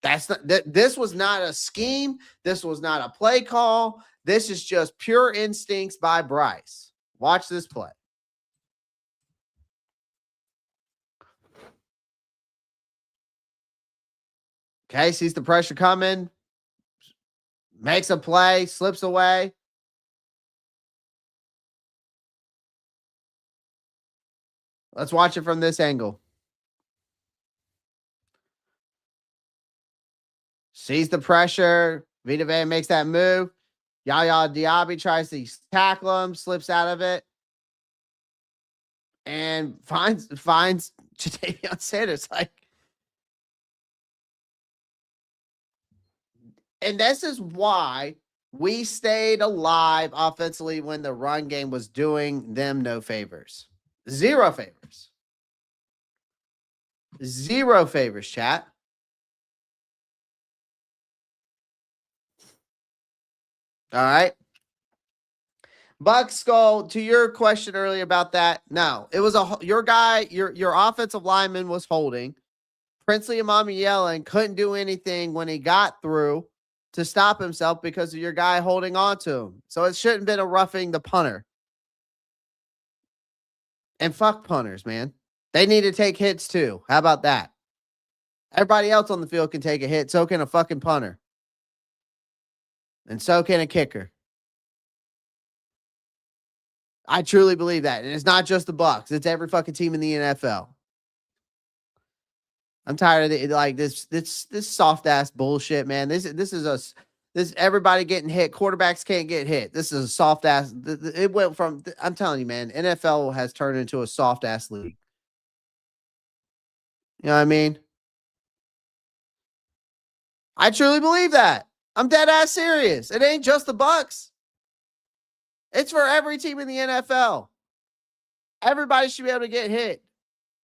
This was not a scheme. This was not a play call. This is just pure instincts by Bryce. Watch this play. Okay, sees the pressure coming. Makes a play, slips away. Let's watch it from this angle. Sees the pressure. Vita Vea makes that move. Yaya Diaby tries to tackle him, slips out of it, and finds Jadeveon Sanders. And this is why we stayed alive offensively when the run game was doing them no favors. 0 favors. 0 favors, chat. All right. Buck Skull, to your question earlier about that, no. It was your offensive lineman was holding. Princely Amamiyelan couldn't do anything when he got through to stop himself because of your guy holding on to him. So it shouldn't have been a roughing the punter. And fuck punters, man. They need to take hits too. How about that? Everybody else on the field can take a hit. So can a fucking punter. And so can a kicker. I truly believe that. And it's not just the Bucs. It's every fucking team in the NFL. I'm tired of this soft ass bullshit, man. This is everybody getting hit. Quarterbacks can't get hit. This is a soft ass. It went from, I'm telling you, man, NFL has turned into a soft ass league. You know what I mean? I truly believe that. I'm dead ass serious. It ain't just the Bucs. It's for every team in the NFL. Everybody should be able to get hit.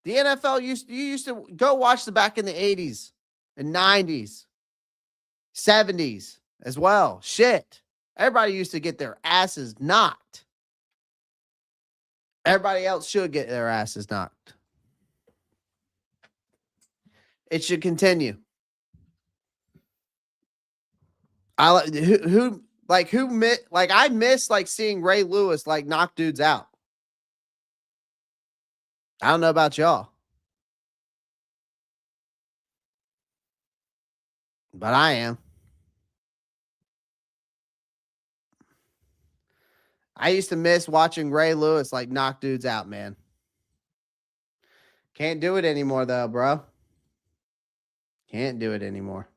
The NFL you used to go watch the back in the 80s and 90s, 70s as well. Shit. Everybody used to get their asses knocked. Everybody else should get their asses knocked. It should continue. I miss seeing Ray Lewis knock dudes out. I don't know about y'all, but I am. I used to miss watching Ray Lewis knock dudes out, man. Can't do it anymore though, bro. Can't do it anymore.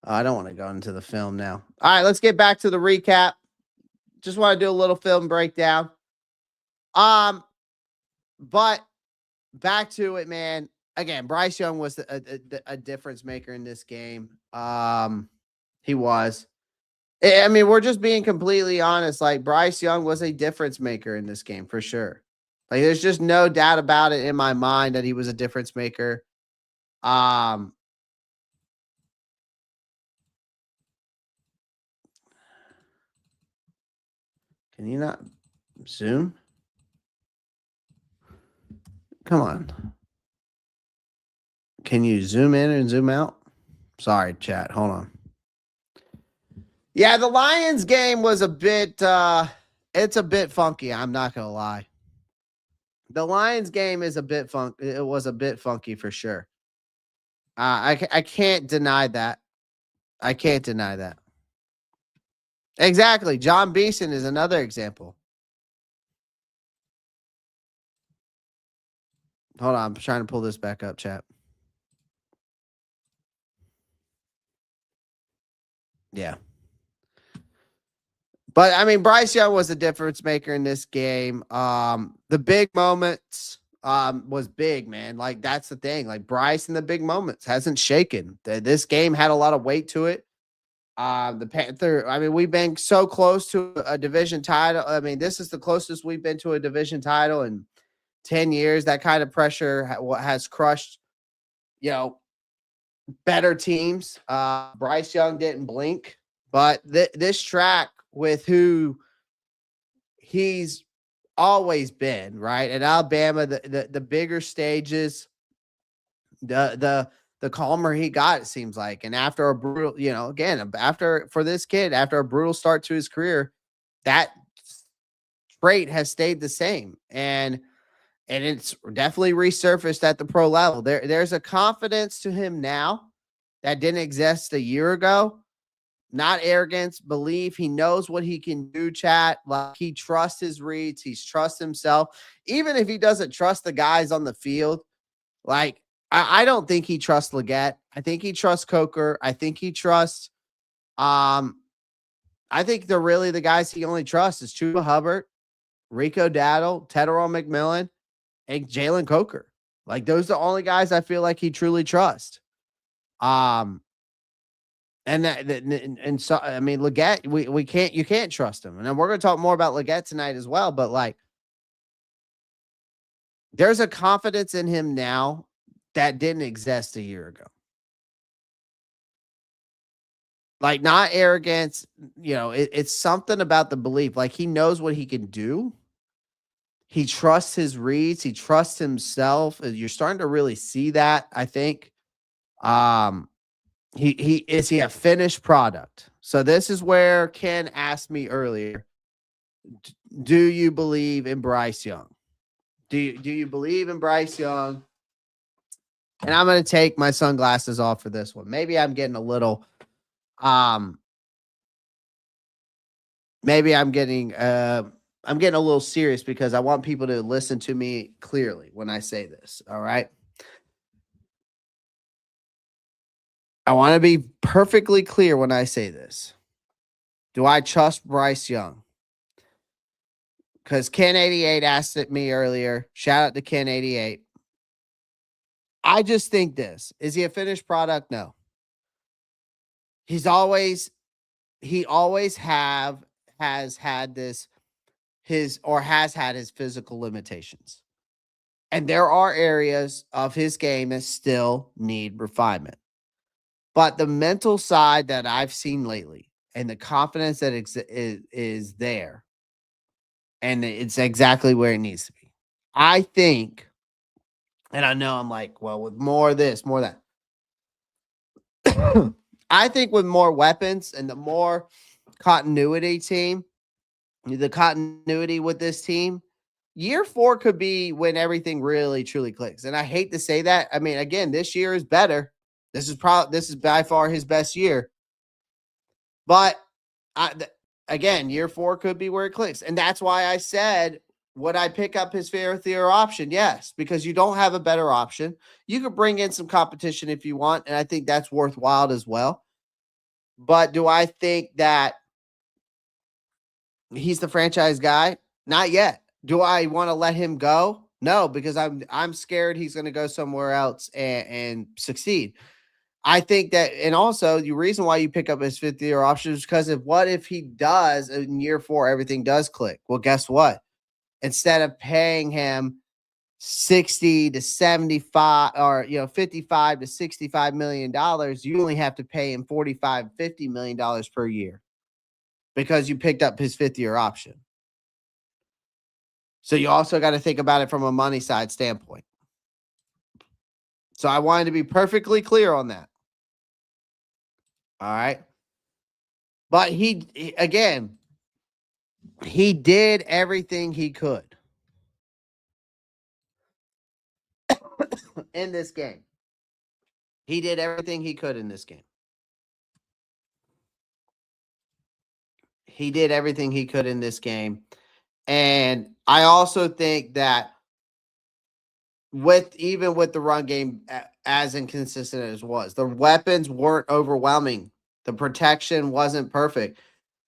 I don't want to go into the film now. All right, let's get back to the recap. Just want to do a little film breakdown. But back to it, man. Again, Bryce Young was a difference maker in this game. He was. I mean, we're just being completely honest. Like Bryce Young was a difference maker in this game for sure. Like there's just no doubt about it in my mind that he was a difference maker. Um Can you not zoom? Come on. Can you zoom in and zoom out? Sorry, chat. Hold on. Yeah, the Lions game was a bit it's a bit funky, I'm not going to lie. The Lions game is a bit it was a bit funky for sure. I can't deny that. I can't deny that. Exactly. John Beeson is another example. Hold on, I'm trying to pull this back up, chat. Yeah. But I mean, Bryce Young was a difference maker in this game. The big moments was big, man. Like that's the thing. Like Bryce in the big moments hasn't shaken. This game had a lot of weight to it. The Panther. I mean, we've been so close to a division title. I mean, this is the closest we've been to a division title in 10 years. That kind of pressure has crushed, you know, better teams. Bryce Young didn't blink, but this track with who he's always been, right? At Alabama, the bigger stages, the calmer he got, it seems like. And after a brutal, you know, again, after for this kid, after a brutal start to his career, that trait has stayed the same. And it's definitely resurfaced at the pro level. There's a confidence to him now that didn't exist a year ago. Not arrogance, belief. He knows what he can do, chat. Like he trusts his reads. He trusts himself. Even if he doesn't trust the guys on the field, like I don't think he trusts Leggett. I think he trusts Coker. I think he trusts I think they're really the guys he only trusts is Chuba Hubbard, Rico Daddle, Tedero McMillan, and Jalen Coker. Like those are the only guys I feel like he truly trusts. And so I mean Leggett, we can't you can't trust him. And then we're gonna talk more about Leggett tonight as well. But like there's a confidence in him now that didn't exist a year ago. Like not arrogance, you know, it's something about the belief. Like he knows what he can do. He trusts his reads. He trusts himself. You're starting to really see that. I think. He is he a finished product. So this is where Ken asked me earlier. Do you believe in Bryce Young? Do you believe in Bryce Young? And I'm going to take my sunglasses off for this one. Maybe I'm getting a little maybe I'm getting a little serious because I want people to listen to me clearly when I say this, all right? I want to be perfectly clear when I say this. Do I trust Bryce Young? Because Ken88 asked it me earlier. Shout out to Ken88. I just think this. Is he a finished product? No. He always has had his physical limitations. And there are areas of his game that still need refinement. But the mental side that I've seen lately and the confidence that is there, and it's exactly where it needs to be. I think, and I know I'm like, well, with more of this, more of that. I think with more weapons and the more continuity the continuity with this team, year 4 could be when everything really truly clicks. And I hate to say that. I mean, again, this year is better. This is by far his best year. But again, year 4 could be where it clicks. And that's why I said, would I pick up his fair option? Yes, because you don't have a better option. You could bring in some competition if you want, and I think that's worthwhile as well. But do I think that he's the franchise guy? Not yet. Do I want to let him go? No, because I'm scared he's going to go somewhere else and succeed. I think that, and also the reason why you pick up his 5th-year option is because of what if he does in year 4, everything does click. Well, guess what? Instead of paying him 60 to 75 or 55 to 65 million dollars, you only have to pay him 45, 50 million dollars per year because you picked up his 5th-year option. So you also got to think about it from a money side standpoint. So I wanted to be perfectly clear on that. All right. But he did everything he could in this game. He did everything he could in this game. He did everything he could in this game. And I also think that even with the run game as inconsistent as it was, the weapons weren't overwhelming. The protection wasn't perfect.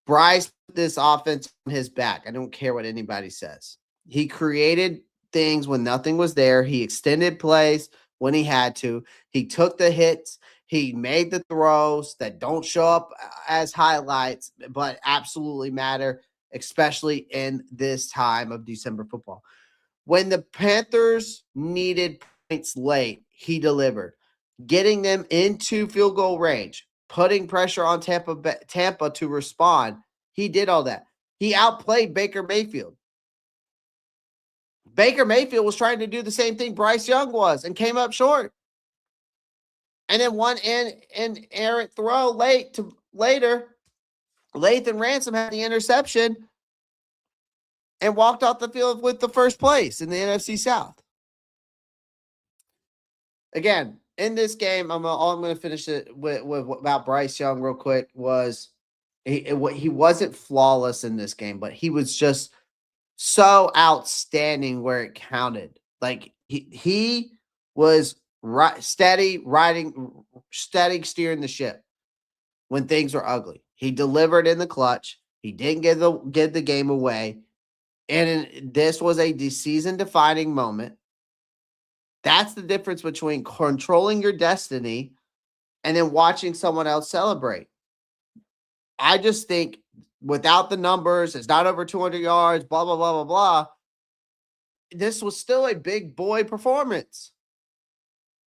Bryce put this offense on his back. I don't care what anybody says. He created things when nothing was there. He extended plays when he had to. He took the hits. He made the throws that don't show up as highlights, but absolutely matter, especially in this time of December football. When the Panthers needed points late, he delivered, getting them into field goal range, putting pressure on Tampa to respond. He did all that. He outplayed Baker Mayfield. Baker Mayfield was trying to do the same thing Bryce Young was and came up short. And then one errant throw later, Lathan Ransom had the interception and walked off the field with the first place in the NFC South. Again, in this game, I'm going to finish it with about Bryce Young real quick. Was he wasn't flawless in this game, but he was just so outstanding where it counted. Like he was steady steering the ship when things were ugly. He delivered in the clutch. He didn't give the game away, and this was a season-defining moment. That's the difference between controlling your destiny and then watching someone else celebrate. I just think without the numbers, it's not over 200 yards, blah, blah, blah, blah, blah. This was still a big boy performance.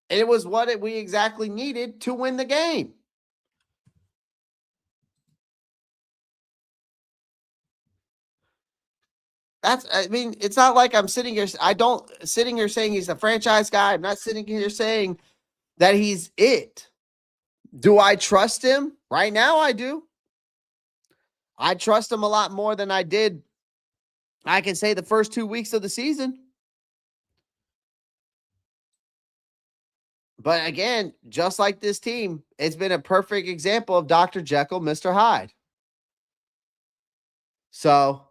And it was what we exactly needed to win the game. It's not like I'm sitting here. Sitting here saying he's a franchise guy. I'm not sitting here saying that he's it. Do I trust him? Right now, I do. I trust him a lot more than I did, I can say, the first 2 weeks of the season. But again, just like this team, it's been a perfect example of Dr. Jekyll, Mr. Hyde. So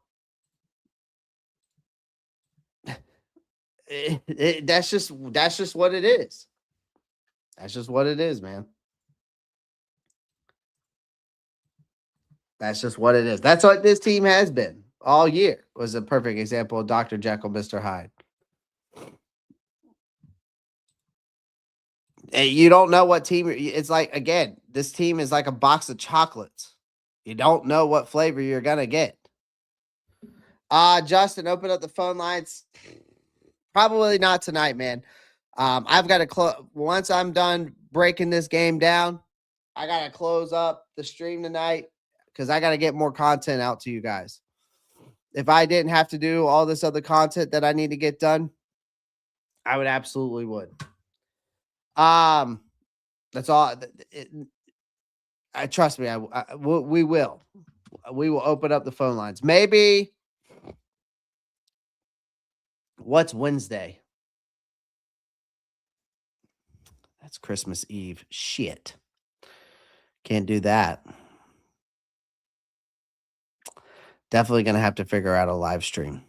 that's just what it is. That's just what it is, man. That's just what it is. That's what this team has been all year. Was a perfect example of Dr. Jekyll, Mr. Hyde. You don't know what team it's like. Again, this team is like a box of chocolates. You don't know what flavor you're gonna get. Justin, open up the phone lines. Probably not tonight, man. I've got to close once I'm done breaking this game down. I gotta close up the stream tonight because I gotta get more content out to you guys. If I didn't have to do all this other content that I need to get done, I would absolutely would. That's all. Trust me. We will. We will open up the phone lines. Maybe. What's Wednesday? That's Christmas Eve. Shit. Can't do that. Definitely gonna have to figure out a live stream.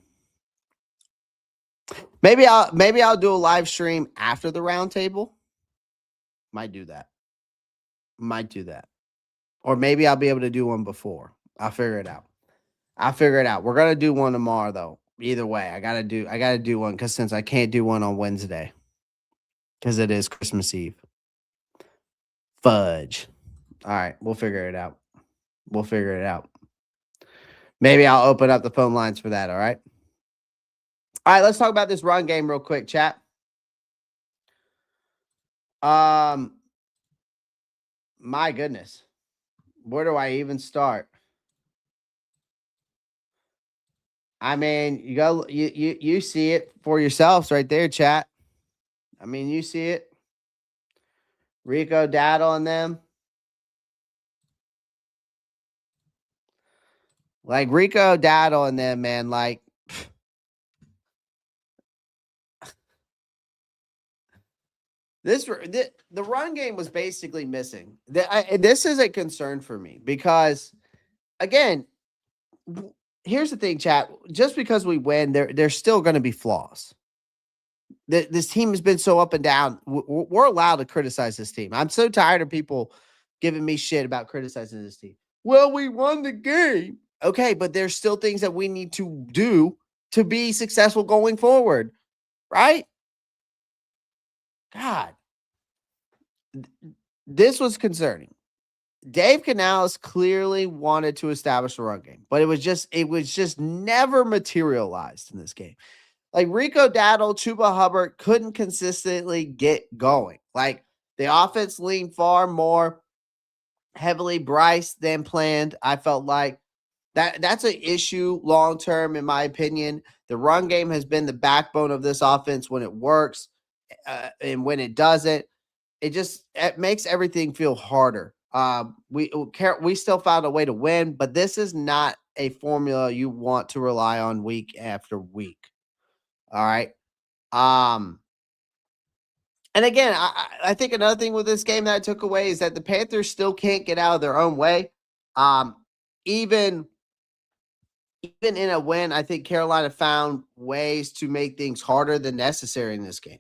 Maybe I'll do a live stream after the roundtable. Might do that. Or maybe I'll be able to do one before. I'll figure it out. We're gonna do one tomorrow though. Either way, I gotta do one because since I can't do one on Wednesday because it is Christmas Eve. Fudge. All right, we'll figure it out. We'll figure it out. Maybe I'll open up the phone lines for that. All right. All right, let's talk about this run game real quick, chat. My goodness. Where do I even start? I mean, you see it for yourselves right there, chat. I mean, you see it. Rico Dowdle and them. Like Rico Dowdle and them, man, like the run game was basically missing. This is a concern for me because, again, here's the thing, chat. Just because we win, there's still going to be flaws. This team has been so up and down. We're allowed to criticize this team. I'm so tired of people giving me shit about criticizing this team. Well, we won the game. Okay, but there's still things that we need to do to be successful going forward, right? God, this was concerning. Dave Canales clearly wanted to establish a run game, but it was just never materialized in this game. Like Rico Dowdle, Chuba Hubbard couldn't consistently get going. Like the offense leaned far more heavily Bryce than planned. I felt like that's an issue long term, in my opinion. The run game has been the backbone of this offense when it works, and when it doesn't, it makes everything feel harder. We still found a way to win, but this is not a formula you want to rely on week after week. All right. And again, I think another thing with this game that I took away is that the Panthers still can't get out of their own way. Even in a win, I think Carolina found ways to make things harder than necessary in this game.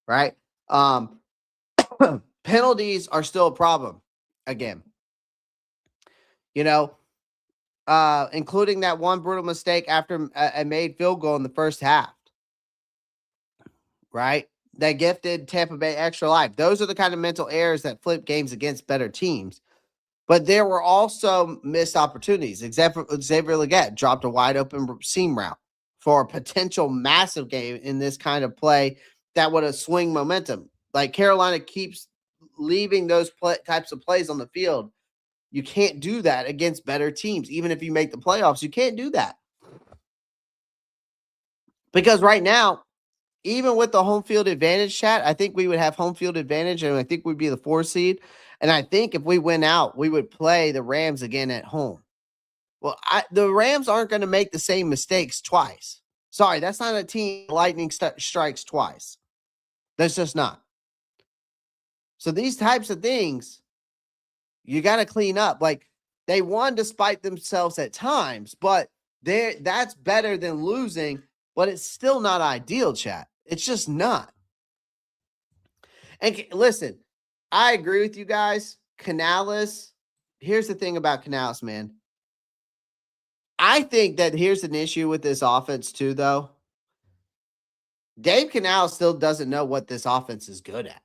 Right? Penalties are still a problem again. Including that one brutal mistake after a made field goal in the first half. Right? That gifted Tampa Bay extra life. Those are the kind of mental errors that flip games against better teams. But there were also missed opportunities. Xavier Legette dropped a wide open seam route for a potential massive game in this kind of play that would have swung momentum. Like Carolina keeps leaving those types of plays on the field. You can't do that against better teams. Even if you make the playoffs, you can't do that. Because right now, even with the home field advantage, chat, I think we would have home field advantage, and I think we'd be the 4 seed. And I think if we win out, we would play the Rams again at home. Well, the Rams aren't going to make the same mistakes twice. Sorry, that's not a team lightning strikes twice. That's just not. So these types of things, you got to clean up. Like they won despite themselves at times, but that's better than losing, but it's still not ideal, chat. It's just not. And listen, I agree with you guys. Canales, here's the thing about Canales, man. I think that here's an issue with this offense too, though. Dave Canales still doesn't know what this offense is good at.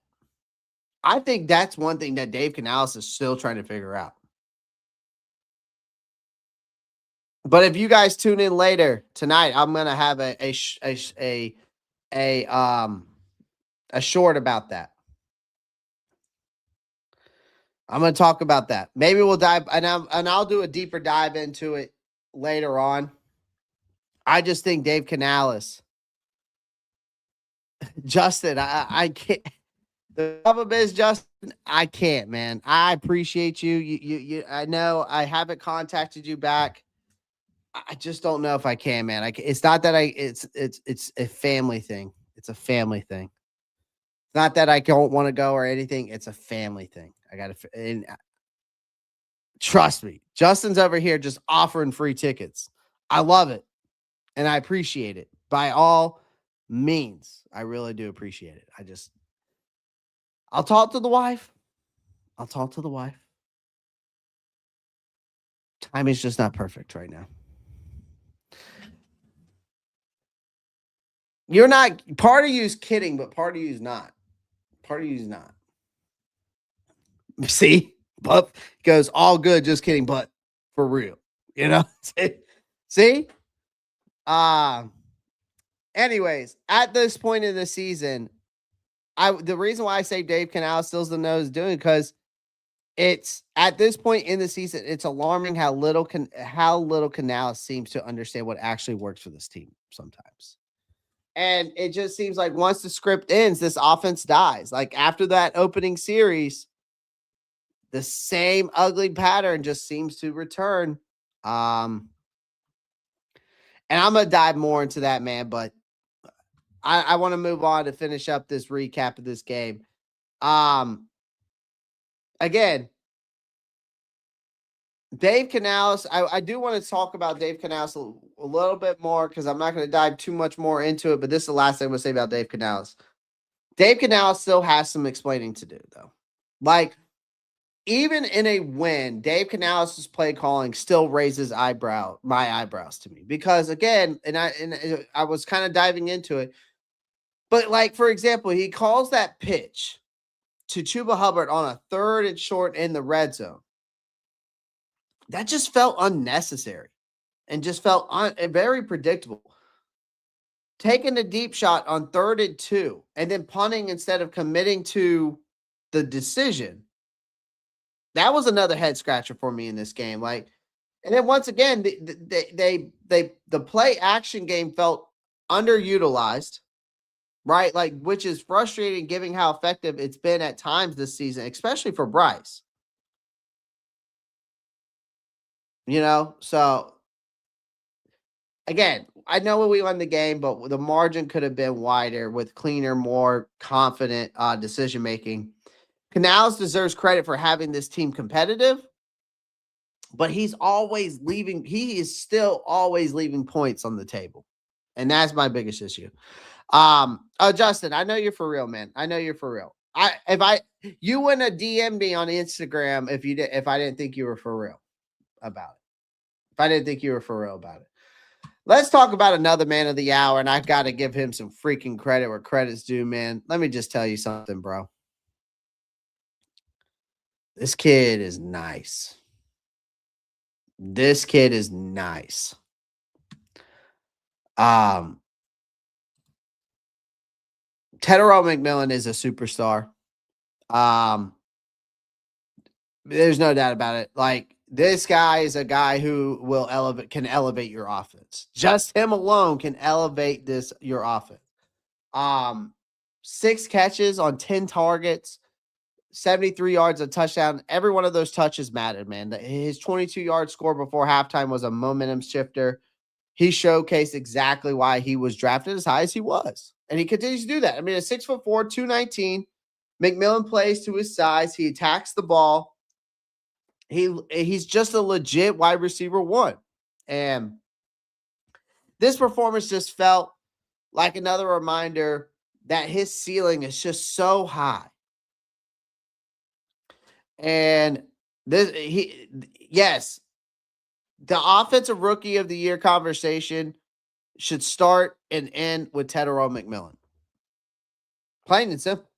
I think that's one thing that Dave Canales is still trying to figure out. But if you guys tune in later tonight, I'm gonna have a short about that. I'm gonna talk about that. Maybe we'll dive and I'll do a deeper dive into it later on. I just think Dave Canales, Justin, I can't. The problem is, Justin, I can't, man. I appreciate you. You. I know I haven't contacted you back. I just don't know if I can, man. It's not that it's a family thing. It's a family thing. It's not that I don't want to go or anything. It's a family thing. I got to, trust me. Justin's over here just offering free tickets. I love it, and I appreciate it by all means. I really do appreciate it. I'll talk to the wife. Time is just not perfect right now. You're not, part of you's kidding, but part of you's not. Part of you's not. See? But goes, all good, just kidding, but for real. You know? See? Anyways, at this point in the season, the reason why I say Dave Canales still the nose doing because it's at this point in the season, it's alarming how little Canales seems to understand what actually works for this team sometimes. And it just seems like once the script ends, this offense dies. Like after that opening series, the same ugly pattern just seems to return. And I'm gonna dive more into that, man, but I want to move on to finish up this recap of this game. Again, Dave Canales, I do want to talk about Dave Canales a little bit more because I'm not going to dive too much more into it, but this is the last thing I'm going to say about Dave Canales. Dave Canales still has some explaining to do, though. Like, even in a win, Dave Canales' play calling still raises my eyebrows to me. Because, again, and I was kind of diving into it, but, like, for example, he calls that pitch to Chuba Hubbard on a 3rd and short in the red zone. That just felt unnecessary and just felt very predictable. Taking a deep shot on 3rd and 2 and then punting instead of committing to the decision. That was another head scratcher for me in this game. Like, and then once again, the play action game felt underutilized, right? Like, which is frustrating given how effective it's been at times this season, especially for Bryce. You know, so again, I know we won the game, but the margin could have been wider with cleaner, more confident decision making. Canales deserves credit for having this team competitive, but he is still always leaving points on the table. And that's my biggest issue. Justin, I know you're for real, man. I know you're for real. You wouldn't have DM'd me on Instagram if I didn't think you were for real about it. If I didn't think you were for real about it. Let's talk about another man of the hour, and I've got to give him some freaking credit where credit's due, man. Let me just tell you something, bro. This kid is nice. This kid is nice. Tetairoa McMillan is a superstar. There's no doubt about it. Like, this guy is a guy who can elevate your offense. Just him alone can elevate your offense. 6 catches on 10 targets, 73 yards, a touchdown. Every one of those touches mattered, man. His 22-yard score before halftime was a momentum shifter. He showcased exactly why he was drafted as high as he was. And he continues to do that. I mean, a 6'4", 219. McMillan plays to his size. He attacks the ball. He's just a legit wide receiver 1. And this performance just felt like another reminder that his ceiling is just so high. And yes, the offensive rookie of the year conversation should start and end with Tetairoa McMillan. Plain and simple.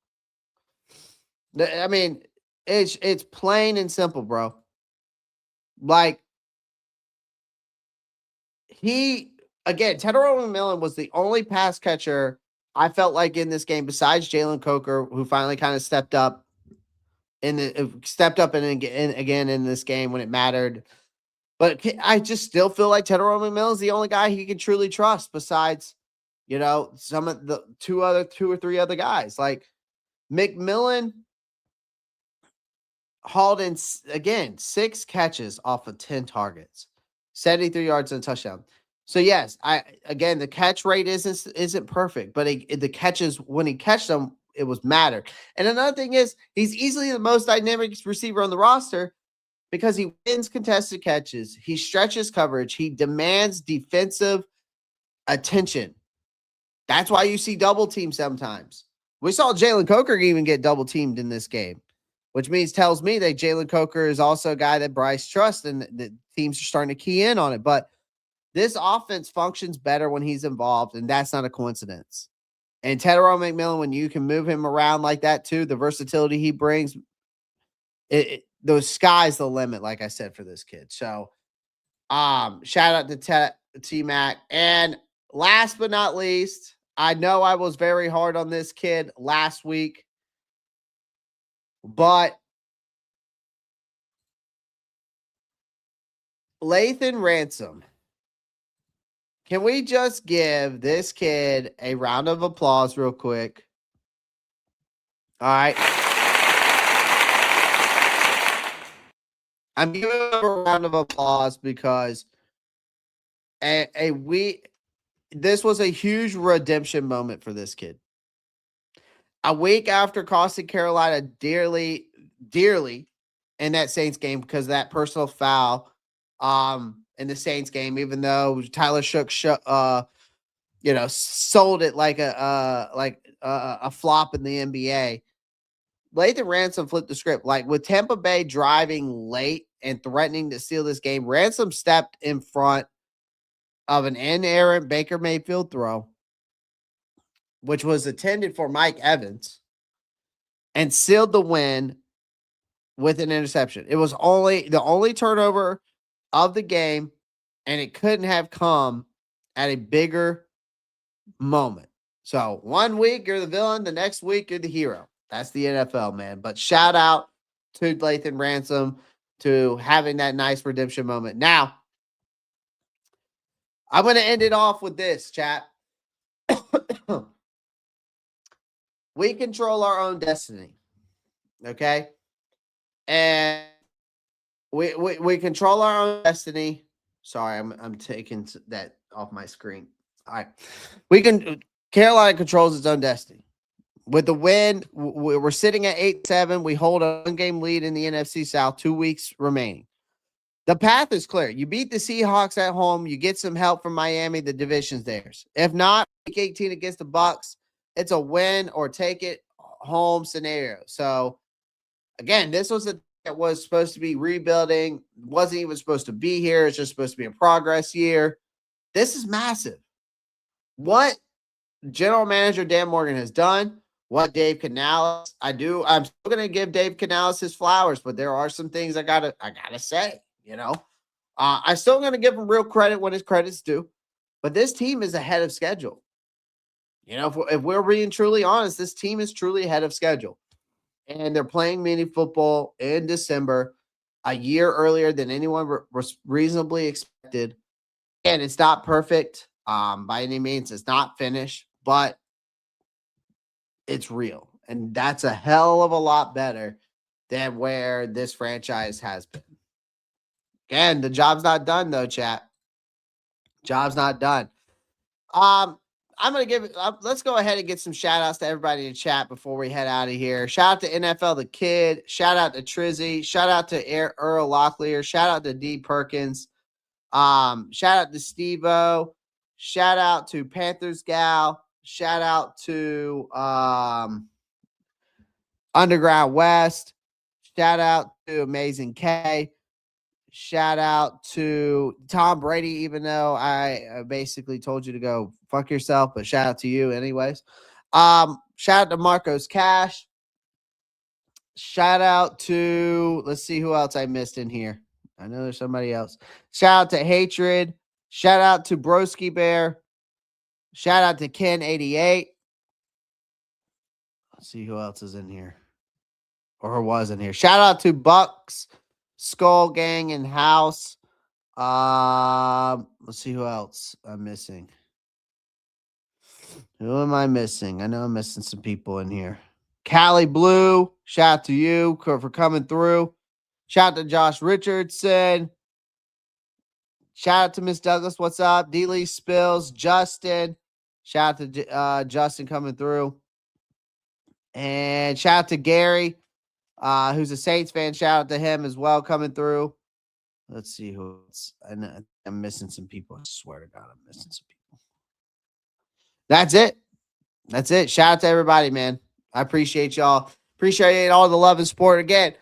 I mean, it's plain and simple, bro. Like, Tetairoa McMillan was the only pass catcher I felt like in this game besides Jalen Coker, who finally kind of stepped up and again in this game when it mattered. But I just still feel like Tetairoa McMillan is the only guy he can truly trust besides, some of the two or three other guys. Like, McMillan hauled in, again, 6 catches off of 10 targets, 73 yards and a touchdown. So, yes, the catch rate isn't perfect, but the catches, when he catched them, it was mattered. And another thing is, he's easily the most dynamic receiver on the roster because he wins contested catches, he stretches coverage, he demands defensive attention. That's why you see double team sometimes. We saw Jalen Coker even get double teamed in this game, which tells me that Jalen Coker is also a guy that Bryce trusts and the teams are starting to key in on it. But This offense functions better when he's involved, and that's not a coincidence. And Tedero McMillan, when you can move him around like that too, the versatility he brings, the sky's the limit, like I said, for this kid. So shout out to T-Mac. And last but not least, I know I was very hard on this kid last week, but Lathan Ransom. Can we just give this kid a round of applause real quick? All right. I'm giving him a round of applause because this was a huge redemption moment for this kid. A week after costing Carolina dearly in that Saints game because of that personal foul in the Saints game, even though Tyler Shook sold it like a flop in the NBA. Lathan Ransom flipped the script. Like with Tampa Bay driving late and threatening to steal this game, Ransom stepped in front of an inerrant Baker Mayfield throw, which was intended for Mike Evans, and sealed the win with an interception. It was the only turnover of the game, and it couldn't have come at a bigger moment. So 1 week you're the villain, the next week you're the hero. That's the NFL, man. But shout out to Lathan Ransom to having that nice redemption moment. Now, I'm going to end it off with this, chat. We control our own destiny, okay? And we control our own destiny. Sorry, I'm taking that off my screen. All right. Carolina controls its own destiny. With the win, we're sitting at 8-7. We hold a 1-game lead in the NFC South, 2 weeks remaining. The path is clear. You beat the Seahawks at home. You get some help from Miami. The division's theirs. If not, week 18 against the Bucs, it's a win or take it home scenario. So, again, this was that was supposed to be rebuilding. Wasn't even supposed to be here. It's just supposed to be a progress year. This is massive. What General Manager Dan Morgan has done, what Dave Canales, I'm still gonna give Dave Canales his flowers, but there are some things I gotta say, I still gonna give him real credit when his credit's due, but this team is ahead of schedule. If we're being truly honest, this team is truly ahead of schedule, and they're playing mini football in December, a year earlier than anyone was reasonably expected. And it's not perfect by any means. It's not finished, but it's real. And that's a hell of a lot better than where this franchise has been. Again, the job's not done, though, chat. Job's not done. I'm going to let's go ahead and get some shout outs to everybody in chat before we head out of here. Shout out to NFL The Kid. Shout out to Trizzy. Shout out to Earl Locklear. Shout out to D Perkins. Shout out to Steve-O. Shout out to Panthers Gal. Shout out to Underground West. Shout out to Amazing K. Shout out to Tom Brady, even though I basically told you to go fuck yourself, but shout out to you anyways. Shout out to Marcos Cash. Shout out to, let's see who else I missed in here. I know there's somebody else. Shout out to Hatred. Shout out to Broski Bear. Shout out to Ken88. Let's see who else is in here. Or was in here. Shout out to Bucs, Skull Gang, and House. Let's see who else I'm missing. Who am I missing? I know I'm missing some people in here. Cali Blue, shout out to you for coming through. Shout out to Josh Richardson. Shout out to Miss Douglas. What's up? D-Lee Spills, Justin. Shout out to Justin coming through. And shout out to Gary, who's a Saints fan. Shout out to him as well coming through. Let's see who else. I'm missing some people. I swear to God, I'm missing some people. That's it. That's it. Shout out to everybody, man. I appreciate y'all. Appreciate all the love and support. Again,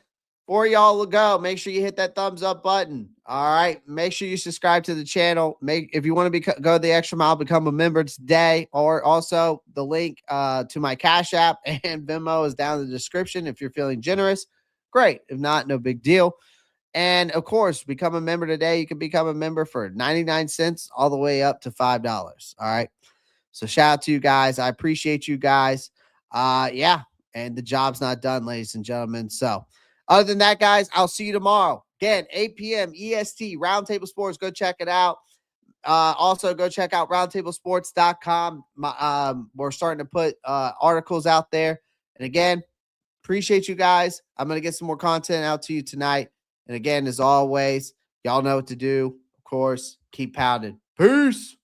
Before y'all go, make sure you hit that thumbs up button. All right. Make sure you subscribe to the channel. If you want to go the extra mile, become a member today. Or also the link to my Cash App and Venmo is down in the description. If you're feeling generous, great. If not, no big deal. And of course, become a member today. You can become a member for 99 cents all the way up to $5. All right. So shout out to you guys. I appreciate you guys. Yeah. And the job's not done, ladies and gentlemen. So other than that, guys, I'll see you tomorrow. Again, 8 p.m. EST, Roundtable Sports. Go check it out. Also, go check out roundtablesports.com. We're starting to put articles out there. And again, appreciate you guys. I'm going to get some more content out to you tonight. And again, as always, y'all know what to do. Of course, keep pounding. Peace.